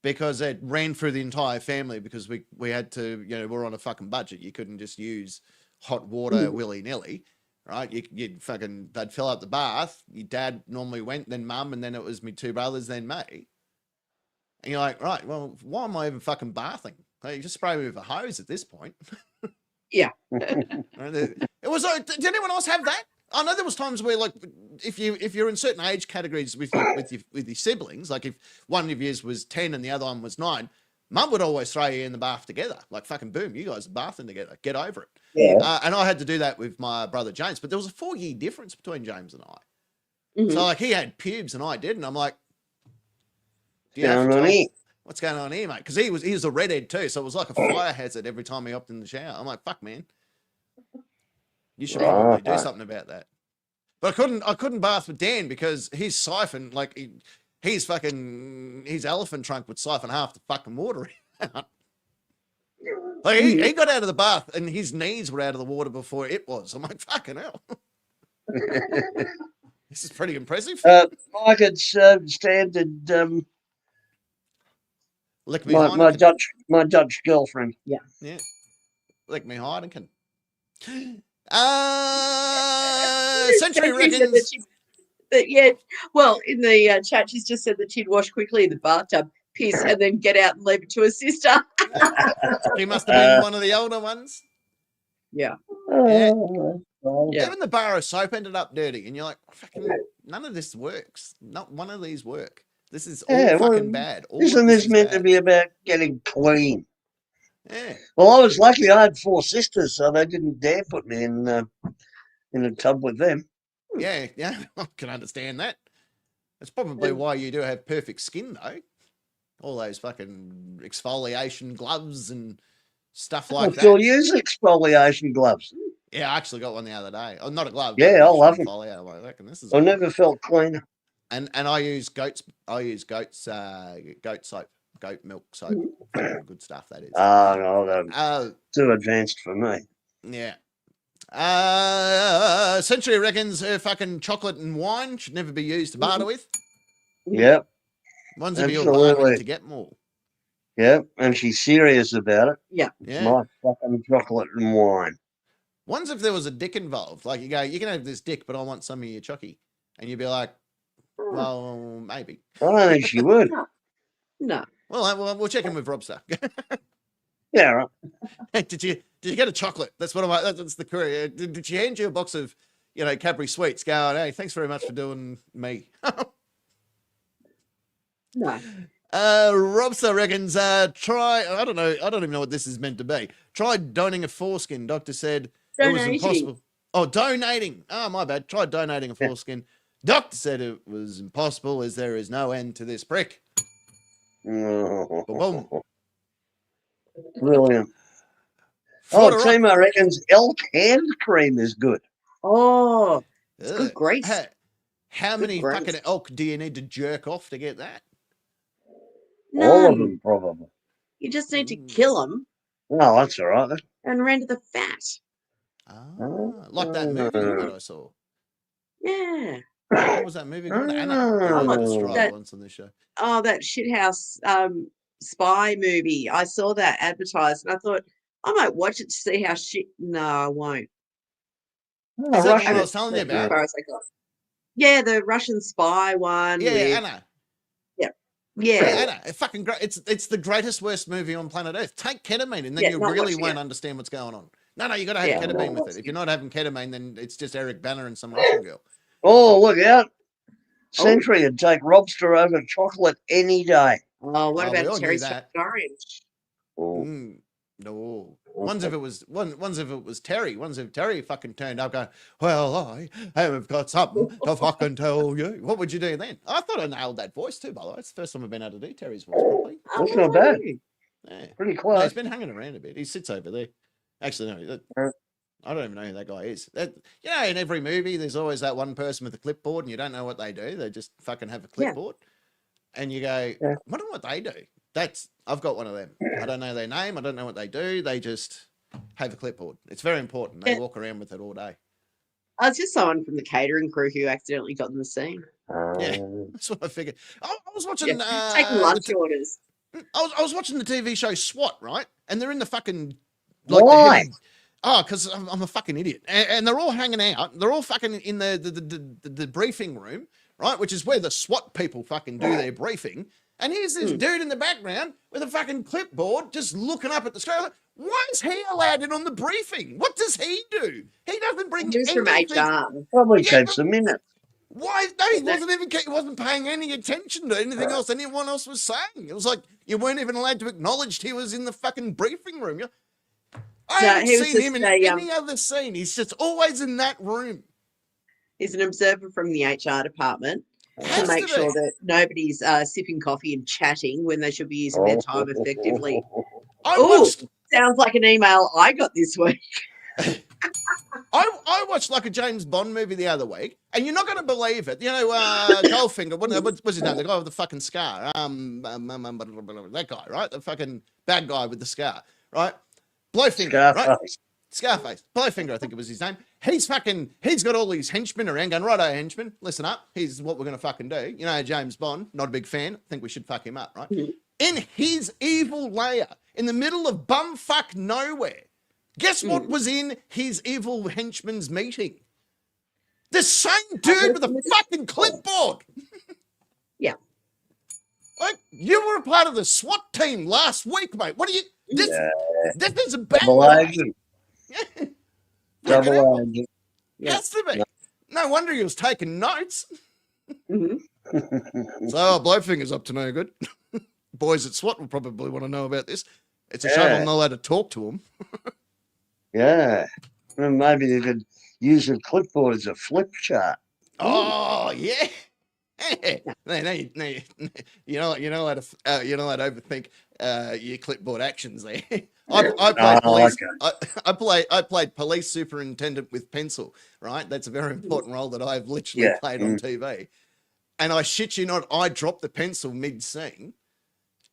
because it ran through the entire family because we had to, we're on a fucking budget. You couldn't just use hot water willy-nilly, right? You'd fucking, they'd fill up the bath. Your dad normally went, then mum, and then it was me two brothers, then me. And you're like, right, well, why am I even fucking bathing? Like, you just spray me with a hose at this point. Yeah. It was like, did anyone else have that? I know there was times where, like, if you're in certain age categories with your siblings, like if one of yours was 10 and the other one was 9, mum would always throw you in the bath together. Like, fucking boom, you guys are bathing together. Get over it. Yeah. And I had to do that with my brother James, but there was a 4-year difference between James and I. So, like, he had pubes and I did, and I'm like, what's going on here, mate? Because he was a redhead too, so it was like a fire hazard every time he hopped in the shower. I'm like, fuck, man. You should probably do something about that. But I couldn't bath with Dan because his siphon, like his elephant trunk would siphon half the fucking water out. Like he got out of the bath and his knees were out of the water before it was. I'm like, fucking hell. This is pretty impressive. Like it's standard. Lick me my Dutch girlfriend. Yeah. Lick me Heineken. Century reckons. Well, in the chat, she's just said that she'd wash quickly in the bathtub, piss, and then get out and leave it to her sister. She must have been one of the older ones. Yeah. Even the bar of soap ended up dirty, and you're like, fucking, none of this works. Not one of these work. This is all fucking bad. Isn't this meant to be about getting clean? Yeah. Well, I was lucky. I had 4 sisters, so they didn't dare put me in a tub with them. Yeah, I can understand that. That's probably why you do have perfect skin, though. All those fucking exfoliation gloves and stuff like that. I still use exfoliation gloves. Yeah, I actually got one the other day. Oh, not a glove. Yeah, I love it. I never felt cleaner. And I use goat soap. Goat milk soap. Good stuff, that is. Oh, no, too advanced for me. Yeah. Century reckons her fucking chocolate and wine should never be used to barter with. Yep. One's of you bartering to get more. Yep, and she's serious about it. Yeah. My fucking chocolate and wine. One's if there was a dick involved. Like, you go, you can have this dick, but I want some of your chocky. And you'd be like, well, maybe. I don't think she would. No. Well, we'll check in with Robster. Yeah, right. Hey, did you get a chocolate? That's the query. Did she hand you a box of, Cadbury sweets? Going, hey, thanks very much for doing me. No. Robster reckons try. I don't even know what this is meant to be. Try donating a foreskin. Doctor said it was impossible. Oh, donating. Oh, my bad. Try donating a foreskin. Doctor said it was impossible as there is no end to this prick. Boom. Brilliant. Timo reckons elk hand cream is good. Oh, it's good grease. How many fucking elk do you need to jerk off to get that? All of them, probably. You just need to kill them Oh, that's all right. and render the fat. Like that movie that I saw. Yeah. What was that movie called? Anna. I might describe That- once on this show. Oh, that shithouse spy movie. I saw that advertised and I thought, I might watch it to see how shit. No, I won't. Oh, Is that the one Russian. I was telling you As about? far as I got. Yeah, the Russian spy one. Yeah, with, Anna. Yeah. Anna. It's fucking great. It's the greatest worst movie on planet Earth. Take ketamine and then Yeah, you not really watching won't it. understand what's going on. No, you got to have Yeah, ketamine not with it. If you're not having ketamine, then it's just Eric Banner and some Russian girl. Oh, look out. Century would take Robster over chocolate any day. Oh, what we about all knew cherry that. striped orange? No. One's if it was Terry. One's if Terry fucking turned up going, well, I have got something to fucking tell you. What would you do then? I thought I nailed that voice too, by the way. It's the first time I've been able to do Terry's voice properly. That's not bad. Yeah. Pretty No, close. he's been hanging around a bit. He sits over there. Actually, no. I don't even know who that guy is. In every movie, there's always that one person with a clipboard, and you don't know what they do. They just fucking have a clipboard, and you go, I wonder what they do. I've got one of them. I don't know their name. I don't know what they do. They just have a clipboard. It's very important. They walk around with it all day. Oh, it's just someone from the catering crew who accidentally got in the scene. Yeah, that's what I figured. I was watching taking lunch orders. I was watching the TV show SWAT, right? And they're in the fucking Why? because I'm a fucking idiot. And they're all hanging out. They're all fucking in the briefing room, right? Which is where the SWAT people fucking do their briefing. And here's this dude in the background with a fucking clipboard just looking up at the screen. Like, why is he allowed in on the briefing? What does he do? He doesn't bring He was from anything. HR. Probably keeps a minute. Why? No, he wasn't paying any attention to anything else anyone else was saying. It was like you weren't even allowed to acknowledge he was in the fucking briefing room. I haven't seen him in any other scene. He's just always in that room. He's an observer from the HR department to make sure that nobody's sipping coffee and chatting when they should be using their time effectively. Sounds like an email I got this week. I watched like a James Bond movie the other week, and you're not going to believe it. You know, Goldfinger, what's his name? The guy with the fucking scar. That guy, right? The fucking bad guy with the scar, right? Blowfinger, right? Scarface. Blowfinger, I think it was his name. He's got all these henchmen around going, righto, henchmen, listen up. Here's what we're going to fucking do. You know, James Bond, not a big fan. I think we should fuck him up, right? Mm-hmm. In his evil lair, in the middle of bumfuck nowhere, guess what was in his evil henchman's meeting? The same dude with a fucking clipboard. Yeah. Like, you were a part of the SWAT team last week, mate. What are you... This is a bad Double agent. Yeah. Double agent. Has to be. No wonder he was taking notes. Mm-hmm. So, Blowfinger's up to no good. Boys at SWAT will probably want to know about this. It's a shame I'm not allowed to talk to him. Yeah. Well, maybe you could use a clipboard as a flip chart. Oh, yeah. No, you're not allowed to overthink your clipboard actions there. I played police superintendent with pencil, right? That's a very important role that I've literally played on TV. And I shit you not, I dropped the pencil mid-scene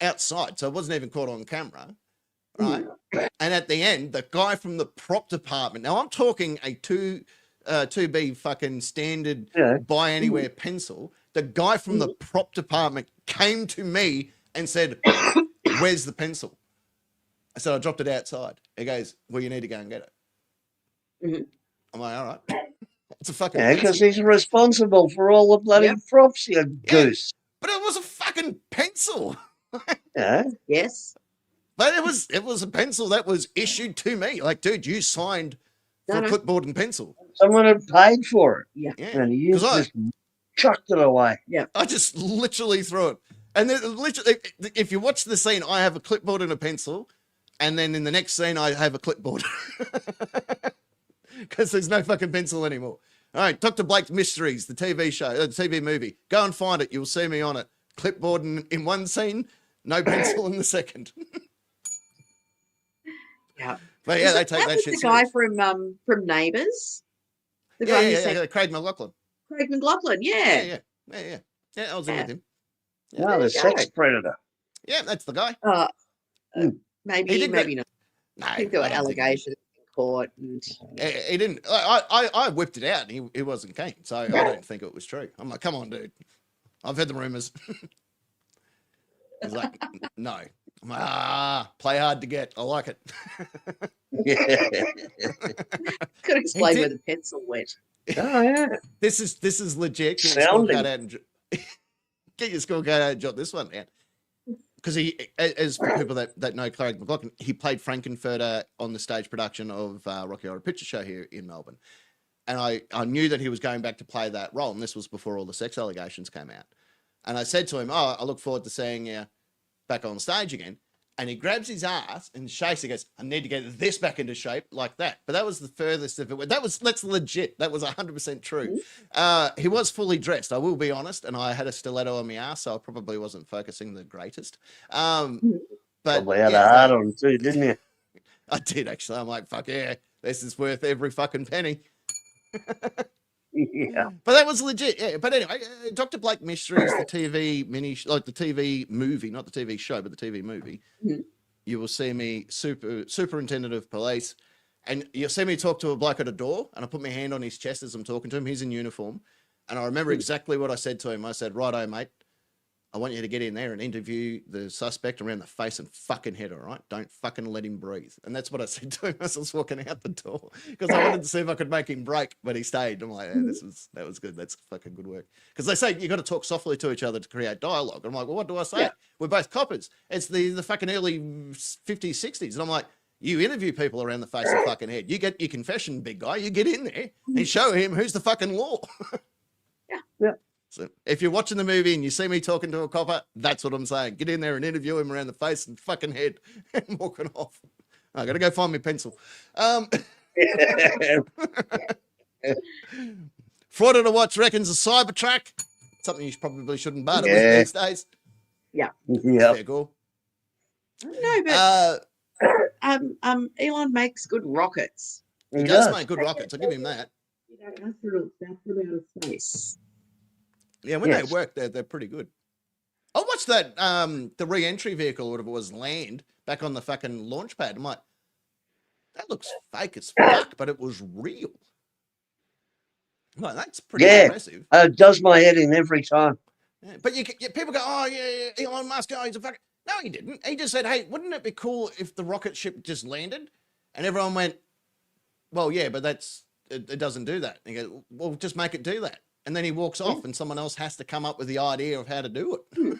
outside, so it wasn't even caught on camera, right? And at the end, the guy from the prop department, now I'm talking a 2B fucking standard buy anywhere pencil. The guy from the prop department came to me and said, where's the pencil? I said, I dropped it outside. He goes, well, you need to go and get it. Mm-hmm. I'm like, all right. It's a fucking pencil. Because he's responsible for all the bloody props, you goose. But it was a fucking pencil. Yeah. Yes. But it was a pencil that was issued to me. Like, dude, you signed for a clipboard and pencil. Someone had paid for it. Yeah. And you just chucked it away. Yeah. I just literally threw it. And then literally, if you watch the scene, I have a clipboard and a pencil. And then in the next scene, I have a clipboard. Because there's no fucking pencil anymore. All right, Dr. Blake's Mysteries, the TV show, the TV movie. Go and find it. You'll see me on it. Clipboard in one scene, no pencil in the second. Yeah. But yeah, they take that shit serious. The guy from Neighbours. The guy who Craig McLachlan. Craig McLachlan, yeah. Yeah, I was in with him. Yeah, the sex predator. Yeah, that's the guy. Maybe not. No, I think there were allegations in court. And... He didn't. I whipped it out, and he wasn't keen, so I don't think it was true. I'm like, come on, dude. I've heard the rumors. He's like, no. I'm like, play hard to get. I like it. Could explain where the pencil went. Oh yeah. This is legit. Get your scorecard out and jot this one down. Because he, as for people that know Craig McLaughlin, he played Frankenfurter on the stage production of Rocky Horror Picture Show here in Melbourne. And I knew that he was going back to play that role, and this was before all the sex allegations came out. And I said to him, I look forward to seeing you back on stage again. And he grabs his ass and shakes. He goes, I need to get this back into shape like that. But that was the furthest of it. That's legit. That was 100% true. He was fully dressed, I will be honest. And I had a stiletto on my ass, so I probably wasn't focusing the greatest. But probably had a heart on too, didn't you? I did, actually. I'm like, fuck yeah, this is worth every fucking penny. Yeah. But that was legit. Yeah. But anyway, Dr. Blake Mysteries, the TV the TV movie, not the TV show, but the TV movie. You will see me superintendent of police, and you'll see me talk to a bloke at a door, and I put my hand on his chest as I'm talking to him. He's in uniform, and I remember exactly what I said to him. I said, righto, mate, I want you to get in there and interview the suspect around the face and fucking head, all right? Don't fucking let him breathe. And that's what I said to him as I was walking out the door, because I wanted to see if I could make him break, but he stayed. I'm like, that was good. That's fucking good work. Because they say you got to talk softly to each other to create dialogue. I'm like, well, what do I say? Yeah. We're both coppers. It's the fucking early 50s, 60s. And I'm like, you interview people around the face and fucking head. You get your confession, big guy. You get in there and show him who's the fucking law. Yeah. So if you're watching the movie and you see me talking to a copper, that's what I'm saying. Get in there and interview him around the face and fucking head and walk it off. I got to go find my pencil. Frauder to watch reckons a Cybertruck. Something you probably shouldn't barter with these days. Yeah. Yeah. Fair go. No, but Elon makes good rockets. He does make good rockets. I'll give him that. You don't have to put out of space. Yeah, when they work, they're pretty good. I watched that the re-entry vehicle, or whatever it was, land back on the fucking launch pad. I'm like, that looks fake as fuck, but it was real. I'm like, that's pretty impressive. It does my head in every time. Yeah, but people go, oh yeah, Elon Musk, he's a fucking. No, he didn't. He just said, hey, wouldn't it be cool if the rocket ship just landed? And everyone went, well, yeah, but it doesn't do that. And he goes, well, just make it do that. And then he walks off, and someone else has to come up with the idea of how to do it.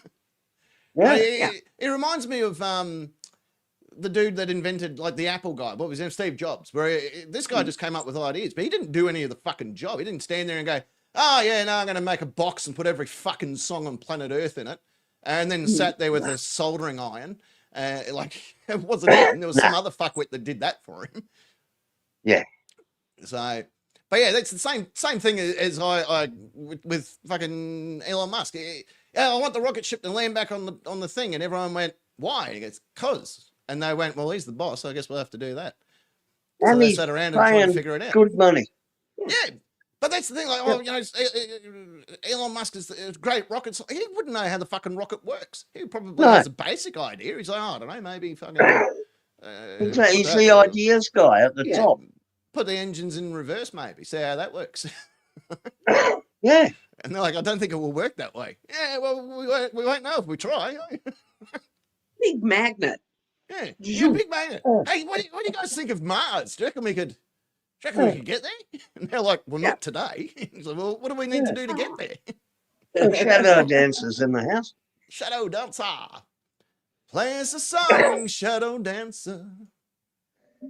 It reminds me of the dude that invented, like, the Apple guy. What was his name? Steve Jobs. Where this guy just came up with ideas, but he didn't do any of the fucking job. He didn't stand there and go, oh, yeah, no, I'm going to make a box and put every fucking song on planet Earth in it. And then sat there with a soldering iron. Like, it wasn't him. There was some other fuckwit that did that for him. Yeah. So... But yeah, that's the same thing as I with fucking Elon Musk. Yeah, I want the rocket ship to land back on the thing, and everyone went, "Why?" He goes, "'Cause." And they went, "Well, he's the boss, so I guess we'll have to do that." So they sat around and tried to figure it out. Good money. Yeah, but that's the thing. Like, oh, you know, Elon Musk is a great rocket. He wouldn't know how the fucking rocket works. He probably has a basic idea. He's like, oh, I don't know, maybe fucking. He's the ideas guy at the top. Put the engines in reverse, maybe. See how that works. Yeah. And they're like, I don't think it will work that way. Yeah, well, we won't know if we try. Big magnet. Yeah, big magnet. Hey, what do you guys think of Mars? Do you reckon we could get there? And they're like, well, not today. He's like, well, what do we need to do to get there? Shadow dancers in the house. Shadow dancer. Play us a song, Shadow Dancer.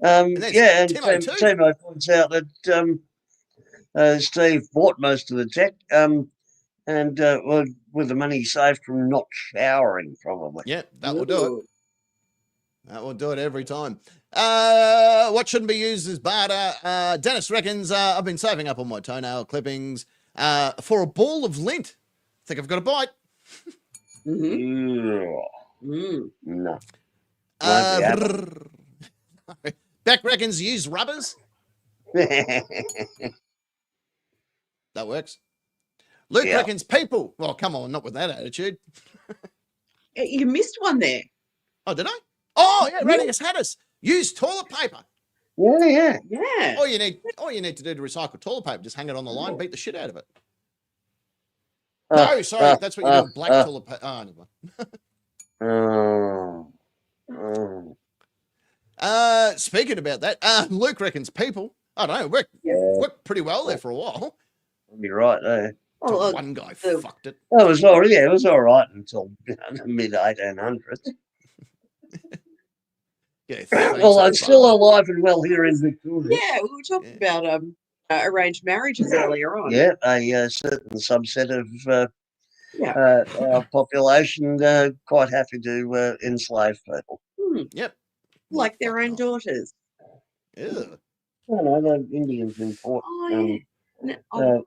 And Timo points out that Steve bought most of the tech, and with the money he saved from not showering, probably. Yeah, that will do it. That will do it every time. What shouldn't be used as barter? Dennis reckons I've been saving up on my toenail clippings for a ball of lint. Think I've got a bite. No. Beck reckons use rubbers. That works. Luke reckons people. Well, come on, not with that attitude. You missed one there. Oh, did I? Oh, yeah, Radius had us. Use toilet paper. Yeah. Yeah. All you need to do to recycle toilet paper, just hang it on the line, beat the shit out of it. No, sorry, that's what you do with black toilet paper. Oh, never mind. Speaking about that, Luke reckons people, I don't know, worked pretty well there for a while. You're right there. Well, One guy fucked it. It was all right until the mid 1800s. Yeah, well, I'm still alive and well here in Victoria. Yeah, we were talking about arranged marriages earlier on. Yeah, a certain subset of our population quite happy to enslave people. Yep. Like their own daughters. Ew. I know, the Indians import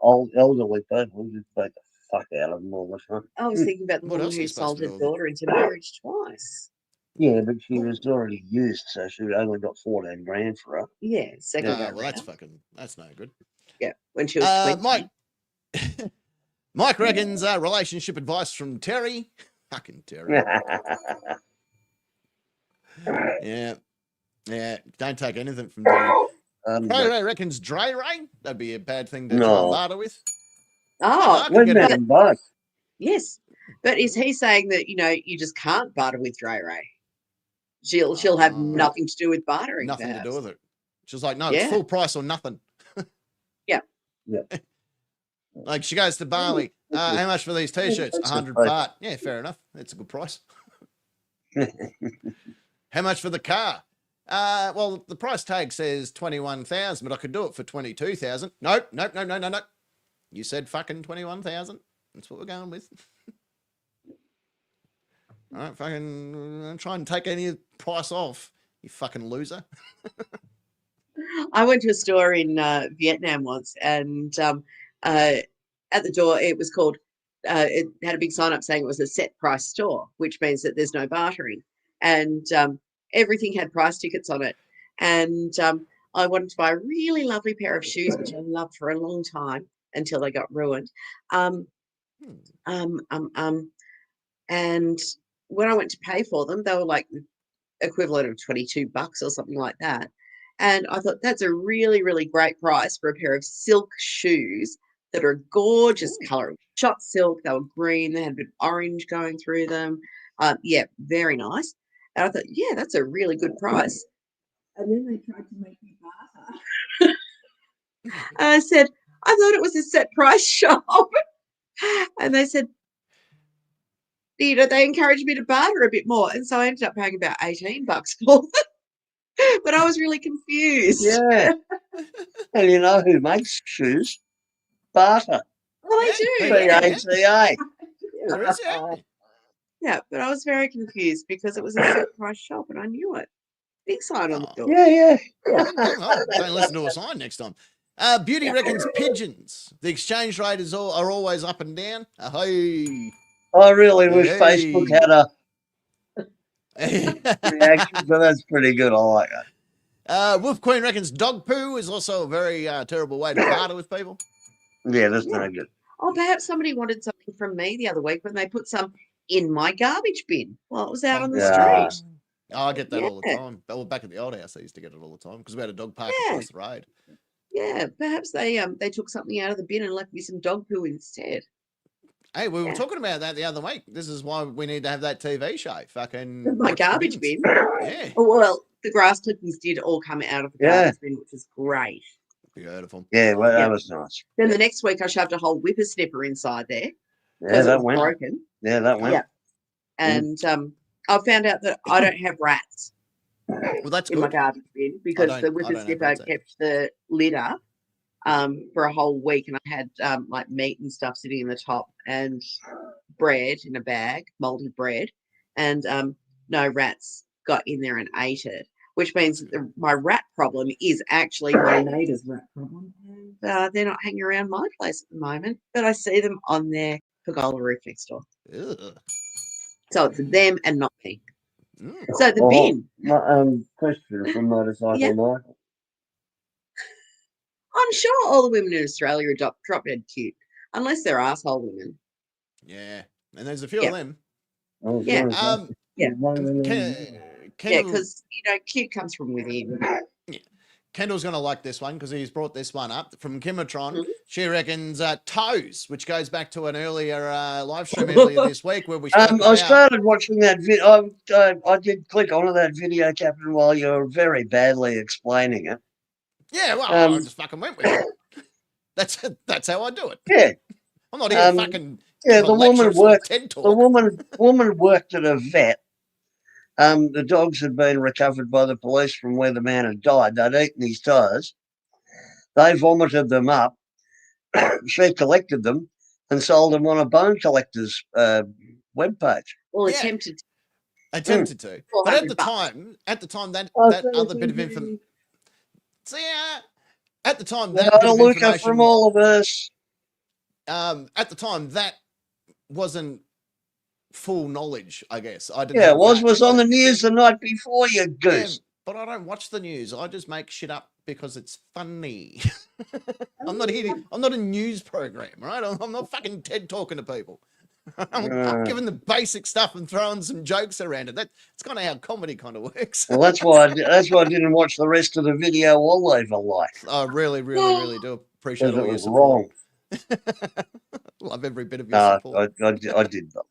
old elderly people, just take the fuck out of them all the time. I was thinking about the woman who sold her daughter into marriage twice. Yeah, but she was already used, so she only got 14 grand for her. Yeah, second well, that's no good. Yeah, when she was 20. Mike reckons relationship advice from Terry. Fucking Terry. Yeah, don't take anything from Terry. Ray reckons Dre Ray. That'd be a bad thing to try and barter with. Oh, we've met them both. Yes, but is he saying that you just can't barter with Dre Ray? She'll have nothing to do with bartering. Nothing perhaps. to do with it. She's like, no, it's full price or nothing. Yeah. Like she goes to Bali. How much for these t-shirts? 100 baht. Yeah, fair enough. That's a good price. How much for the car? Well, the price tag says 21,000, but I could do it for 22,000. Nope. You said fucking 21,000. That's what we're going with. All right, fucking try and take any price off, you fucking loser. I went to a store in Vietnam once, and at the door it was called. It had a big sign up saying it was a set price store, which means that there's no bartering, and everything had price tickets on it. And I wanted to buy a really lovely pair of shoes, which I loved for a long time until they got ruined. And when I went to pay for them, they were like the equivalent of $22 or something like that. And I thought that's a really, really great price for a pair of silk shoes that are a gorgeous color. Shot silk, they were green, they had a bit of orange going through them. Yeah, very nice. And I thought, yeah, that's a really good price. And then they tried to make me barter. And I said, I thought it was a set price shop. And they said, they encouraged me to barter a bit more. And so I ended up paying about $18 for them. But I was really confused. Yeah. And you know who makes shoes? Barter. Well, they do. BATA. Yeah, but I was very confused because it was a set price shop and I knew it. Big sign on the door. Yeah. Don't listen to a sign next time. Beauty reckons pigeons. The exchange rate are always up and down. Ahoy. I really wish Facebook had a reaction, but that's pretty good. I like that. Wolf Queen reckons dog poo is also a very terrible way to barter with people. Yeah, that's no good. Oh, perhaps somebody wanted something from me the other week when they put some in my garbage bin while it was out on the street. Oh, I get that all the time. Well, back at the old house, I used to get it all the time because we had a dog park across the road. Yeah, perhaps they took something out of the bin and left me some dog poo instead. Hey, we were talking about that the other week. This is why we need to have that TV show. Fucking my garbage bin. Yeah. Well, the grass clippings did all come out of the garbage bin, which was great. Beautiful. Yeah, well, that was nice. Then the next week I shoved a whole whippersnipper inside there. Yeah, that went. Broken. Yeah, that went. Yeah. And I found out that I don't have rats. Well, that's in my garbage bin because the whippersnipper kept the litter for a whole week, and I had like meat and stuff sitting in the top and bread in a bag, moldy bread, and no rats got in there and ate it, which means that my rat problem is actually my neighbour's rat problem, and they're not hanging around my place at the moment, but I see them on their pergola roof next door. Ugh. So it's them and not me. So the bin. Question from Motorcycle Michael. I'm sure all the women in Australia are drop dead cute, unless they're asshole women. Yeah, and there's a few of them. Oh, Yeah. sorry. Yeah. Kendall, because cute comes from within. Kendall's going to like this one because he's brought this one up from Kimatron. Mhm. She reckons toes, which goes back to an earlier live stream earlier this week where we spoke I about. started watching that video. I did click onto that video, Captain, while you were very badly explaining it. Yeah, well, I just fucking went with it. That's how I do it. Yeah. I'm not here to fucking Yeah, give a the lecture. woman It's not a worked. TED talk. The woman worked at a vet. The dogs had been recovered by the police from where the man had died. They'd eaten his toes. They vomited them up. She collected them and sold them on a bone collector's webpage. Well, Yeah. attempted to. But 400 at the time, that Oh, other bit of information. See, at the time, That that bit of Luca information from all of us. at the time that wasn't full knowledge, I guess. I didn't. Yeah, have it was that. was on the news the night before, you Yeah, goose. but I don't watch the news. I just make shit up because it's funny. I'm not here. I'm not a news program, right? I'm not fucking TED talking to people. I'm giving the basic stuff and throwing some jokes around it. That's kind of how comedy kind of works. Well, that's why I didn't watch the rest of the video or leave a like. I really, really, really do appreciate Because all it your was support. wrong. Love every bit of your No, support. I did not.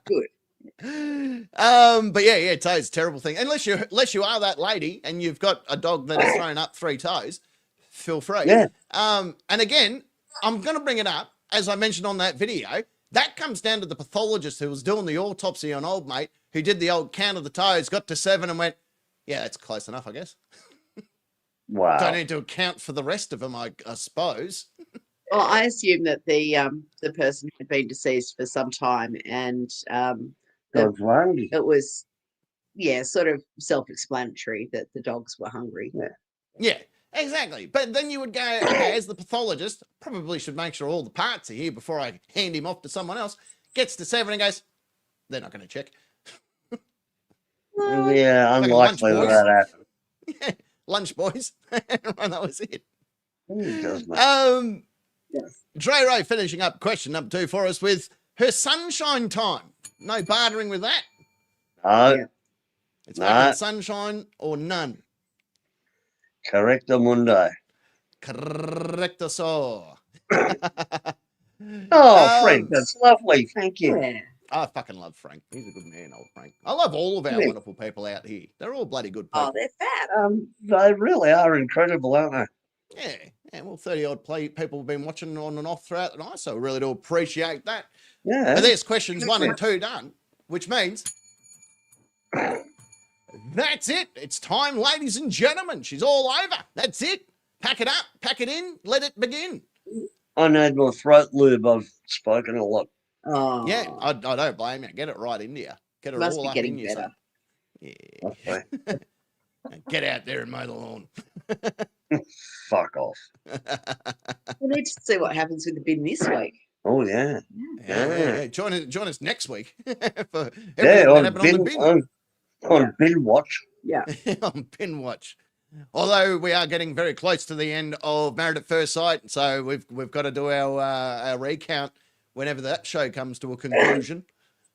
Good. But yeah, toes, terrible thing. Unless you are that lady and you've got a dog that has thrown up 3 toes, feel free. Yeah. And again, I'm going to bring it up, as I mentioned on that video. That comes down to the pathologist who was doing the autopsy on old mate, who did the old count of the toes, got to 7 and went, yeah, that's close enough, I guess. Wow. Don't need to account for the rest of them, I suppose. Well, I assume that the person had been deceased for some time, and God's lucky. it was sort of self-explanatory that the dogs were hungry. Yeah, exactly. But then you would go, okay, as the pathologist, probably should make sure all the parts are here before I hand him off to someone else. Gets to 7 and goes, they're not going to check. Yeah, Fucking unlikely lunch, that happened. Yeah, lunch, boys. And that was it. It doesn't. Dre Ray finishing up question number 2 for us with her sunshine time. No bartering with that. No, It's fucking sunshine or none. correcto mundo. Correcto so. Oh, Frank, that's lovely. Thank you. Yeah. I fucking love Frank. He's a good man, old Frank. I love all of our wonderful people out here. They're all bloody good people. Oh, they're fat. They really are incredible, aren't they? Yeah, well, 30-odd people have been watching on and off throughout the night, so we really do appreciate that. Yeah. But there's questions 1 and 2 done, which means that's it. It's time, ladies and gentlemen. She's all over. That's it. Pack it up, pack it in, let it begin. I need more throat lube. I've spoken a lot. Oh. Yeah, I don't blame you. Get it right into you. Get it Must all be up getting in you. better. Yeah. Get out there and mow the lawn. Fuck off. We need to see what happens with the bin this week. Oh, yeah. Yeah. Join us next week for everything that happened on the bin. On bin watch. Yeah. On bin watch. Although we are getting very close to the end of Married at First Sight, so we've got to do our recount whenever that show comes to a conclusion.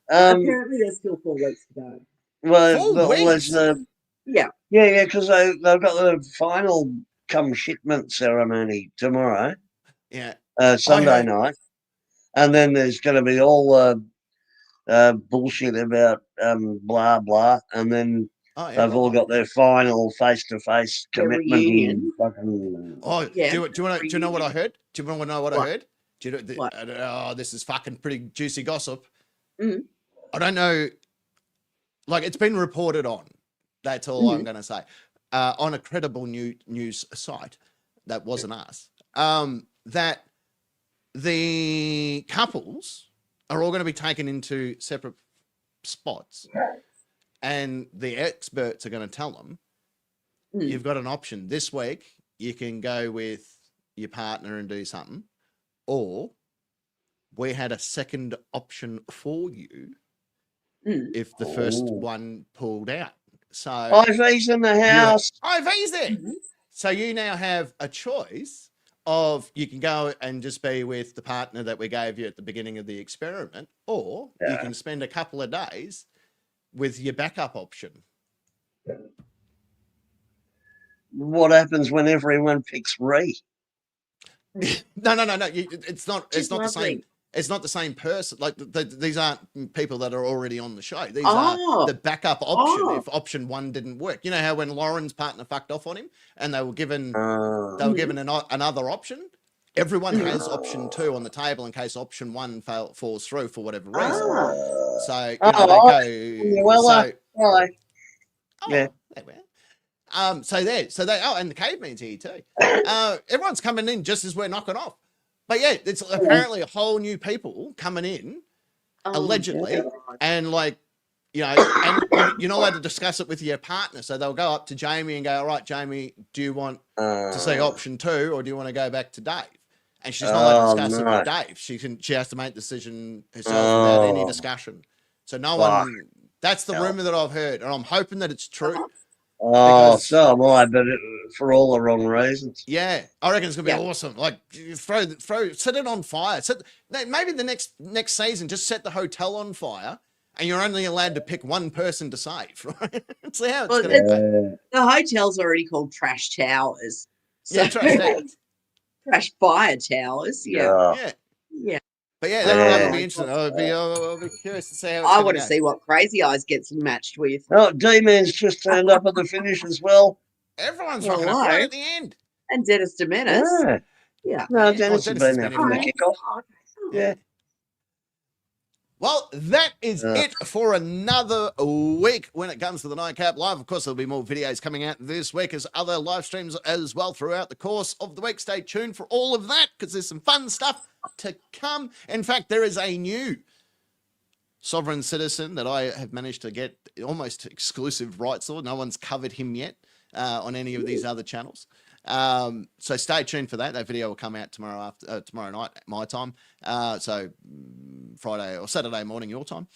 Apparently, there's still 4 weeks to go. Well, 4 weeks? Yeah, because they've got the final come shipment ceremony tomorrow. Yeah. Sunday night. And then there's going to be all bullshit about blah, blah. And then they've all got their final face-to-face commitment. reunion. Do you know what I heard? Do you want to know what I heard? Do you know, What? this is fucking pretty juicy gossip. Mhm. I don't know. Like, it's been reported on. That's all I'm going to say. On a credible news site. That wasn't us. That the couples are all going to be taken into separate spots. And the experts are going to tell them, you've got an option. This week, you can go with your partner and do something. Or we had a second option for you if the first one pulled out. So IV's in the house. IV's there. So you now have a choice of you can go and just be with the partner that we gave you at the beginning of the experiment, or you can spend a couple of days with your backup option. What happens when everyone picks Ree? No. It's not the same. It's not the same person. Like these aren't people that are already on the show. These are the backup option if option 1 didn't work. You know how when Lauren's partner fucked off on him and they were given another option. Everyone has option 2 on the table in case option 1 falls through for whatever reason. So they go. Yeah. So they and the caveman's here too. Everyone's coming in just as we're knocking off. But yeah, it's apparently a whole new people coming in, allegedly, and like, you know, and you're not allowed to discuss it with your partner. So they'll go up to Jamie and go, all right, Jamie, do you want to see option 2 or do you want to go back to Dave? And she's not allowed to discuss it with Dave. She has to make the decision herself without any discussion. So no one, that's the rumor that I've heard. And I'm hoping that it's true. So am I, but for all the wrong reasons. Yeah, I reckon it's gonna be awesome. Like, set it on fire. Maybe the next season, just set the hotel on fire, and you're only allowed to pick one person to save. Right? See how it's gonna go. The hotel's already called Trash Towers. So Trash Towers. Trash Fire Towers. Yeah. But yeah, that would be interesting. I'll be curious to see how it's I want to see what Crazy Eyes gets matched with. Oh, D-Man's just turned up at the finish as well. Everyone's rocking up right at the end. And Dennis de Menace. Yeah. No, Dennis has been there from the kickoff. Yeah. Well, that is it for another week when it comes to the Nightcap Live. Of course, there'll be more videos coming out this week as other live streams as well throughout the course of the week. Stay tuned for all of that because there's some fun stuff to come. In fact, there is a new sovereign citizen that I have managed to get almost exclusive rights on. No one's covered him yet on any of these other channels. So stay tuned for that. That video will come out tomorrow night, my time. So Friday or Saturday morning, your time.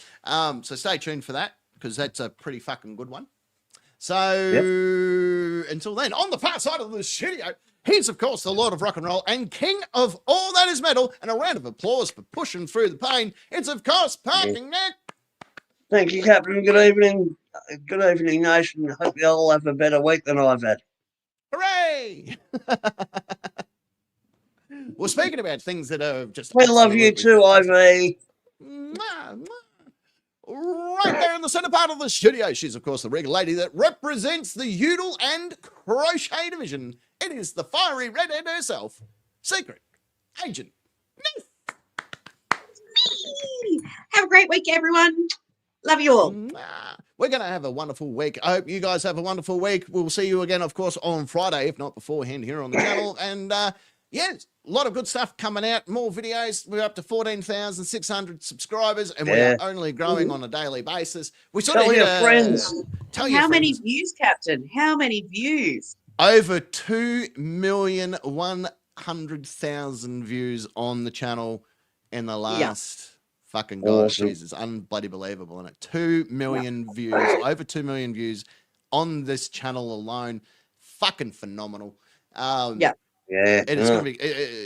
So stay tuned for that because that's a pretty fucking good one. So until then, on the far side of the studio, he's of course the Lord of Rock and Roll and King of all that is metal. And a round of applause for pushing through the pain. It's of course Parking Nick. Thank you, Captain. Good evening. Good evening, nation. Hope you all have a better week than I've had. Hooray! Well, speaking about things that are just... We love you too, Ivy. Right there in the centre part of the studio, she's, of course, the regal lady that represents the Udall and Crochet Division. It is the fiery redhead herself, Secret Agent Miss. Have a great week, everyone. Love you all. We're going to have a wonderful week. I hope you guys have a wonderful week. We'll see you again, of course, on Friday, if not beforehand here on the channel. And yes, a lot of good stuff coming out. More videos. We're up to 14,600 subscribers, and we are only growing on a daily basis. We sort tell of your friends. Tell your How friends. many views, Captain? How many views? Over 2,100,000 views on the channel in the last fucking God. Jesus, unbloody believable, isn't it? 2 million views, over 2 million views on this channel alone. Fucking phenomenal. It is going to be,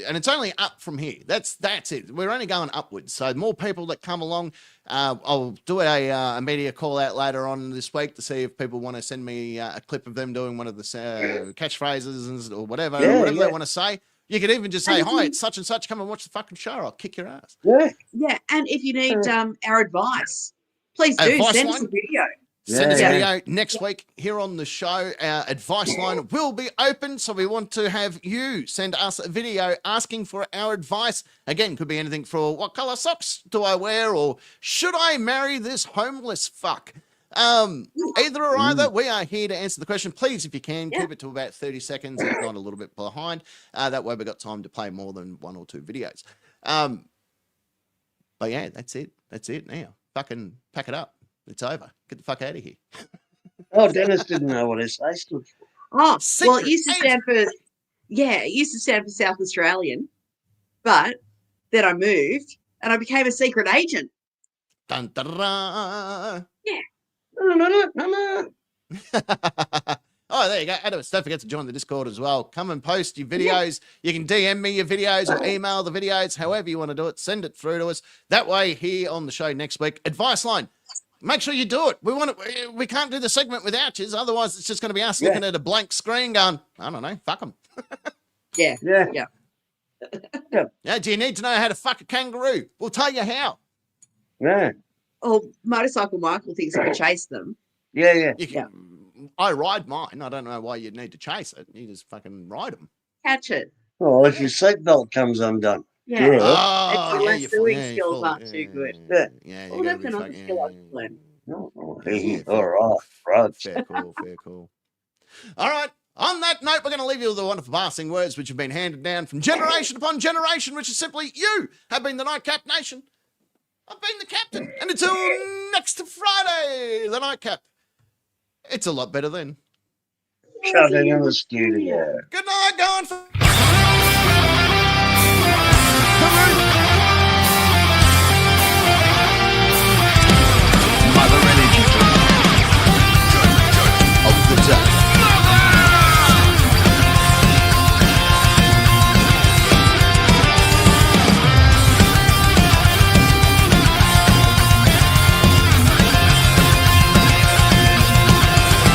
and it's only up from here. That's it. We're only going upwards. So more people that come along. I'll do a media call out later on this week to see if people want to send me a clip of them doing one of the catchphrases or whatever they want to say. You could even just say, hi, it's such and such. Come and watch the fucking show. I'll kick your ass. Yeah. And if you need our advice, please do send us a video. Send us a video next week here on the show. Our advice line will be open, so we want to have you send us a video asking for our advice. Again, could be anything for what color socks do I wear, or should I marry this homeless fuck? Either or either, we are here to answer the question. Please, if you can, keep it to about 30 seconds, if not a little bit behind. That way we've got time to play more than 1 or 2 videos. But yeah, that's it. That's it now. Fucking pack it up. It's over. Get the fuck out of here. Dennis didn't know what SA stood for. Well, it used to stand for, it used to stand for South Australian, but then I moved and I became a secret agent. Dun, dun, dun. Yeah. No. Oh, there you go. Adams, don't forget to join the Discord as well. Come and post your videos. You can DM me your videos or email the videos, however you want to do it. Send it through to us. That way, here on the show next week, advice line. Make sure you do it. We can't do the segment without you. Otherwise, it's just going to be us looking at a blank screen going, I don't know, fuck them. Yeah. Yeah, do you need to know how to fuck a kangaroo? We'll tell you how. Yeah. Oh, Motorcycle Michael thinks he can chase them. Yeah. I ride mine. I don't know why you'd need to chase it. You just fucking ride them. Catch it. Well, if your seatbelt comes undone. Yeah. Yeah. Oh, Unless sewing skills aren't too good. Yeah, Well, that's another skill I can learn. All right. Fair call. All right. On that note, we're going to leave you with the wonderful passing words which have been handed down from generation upon generation, which is simply, you have been the Nightcap Nation. I've been the captain. And until next Friday, the Nightcap. It's a lot better then. Shut it in the studio. Good night, going for...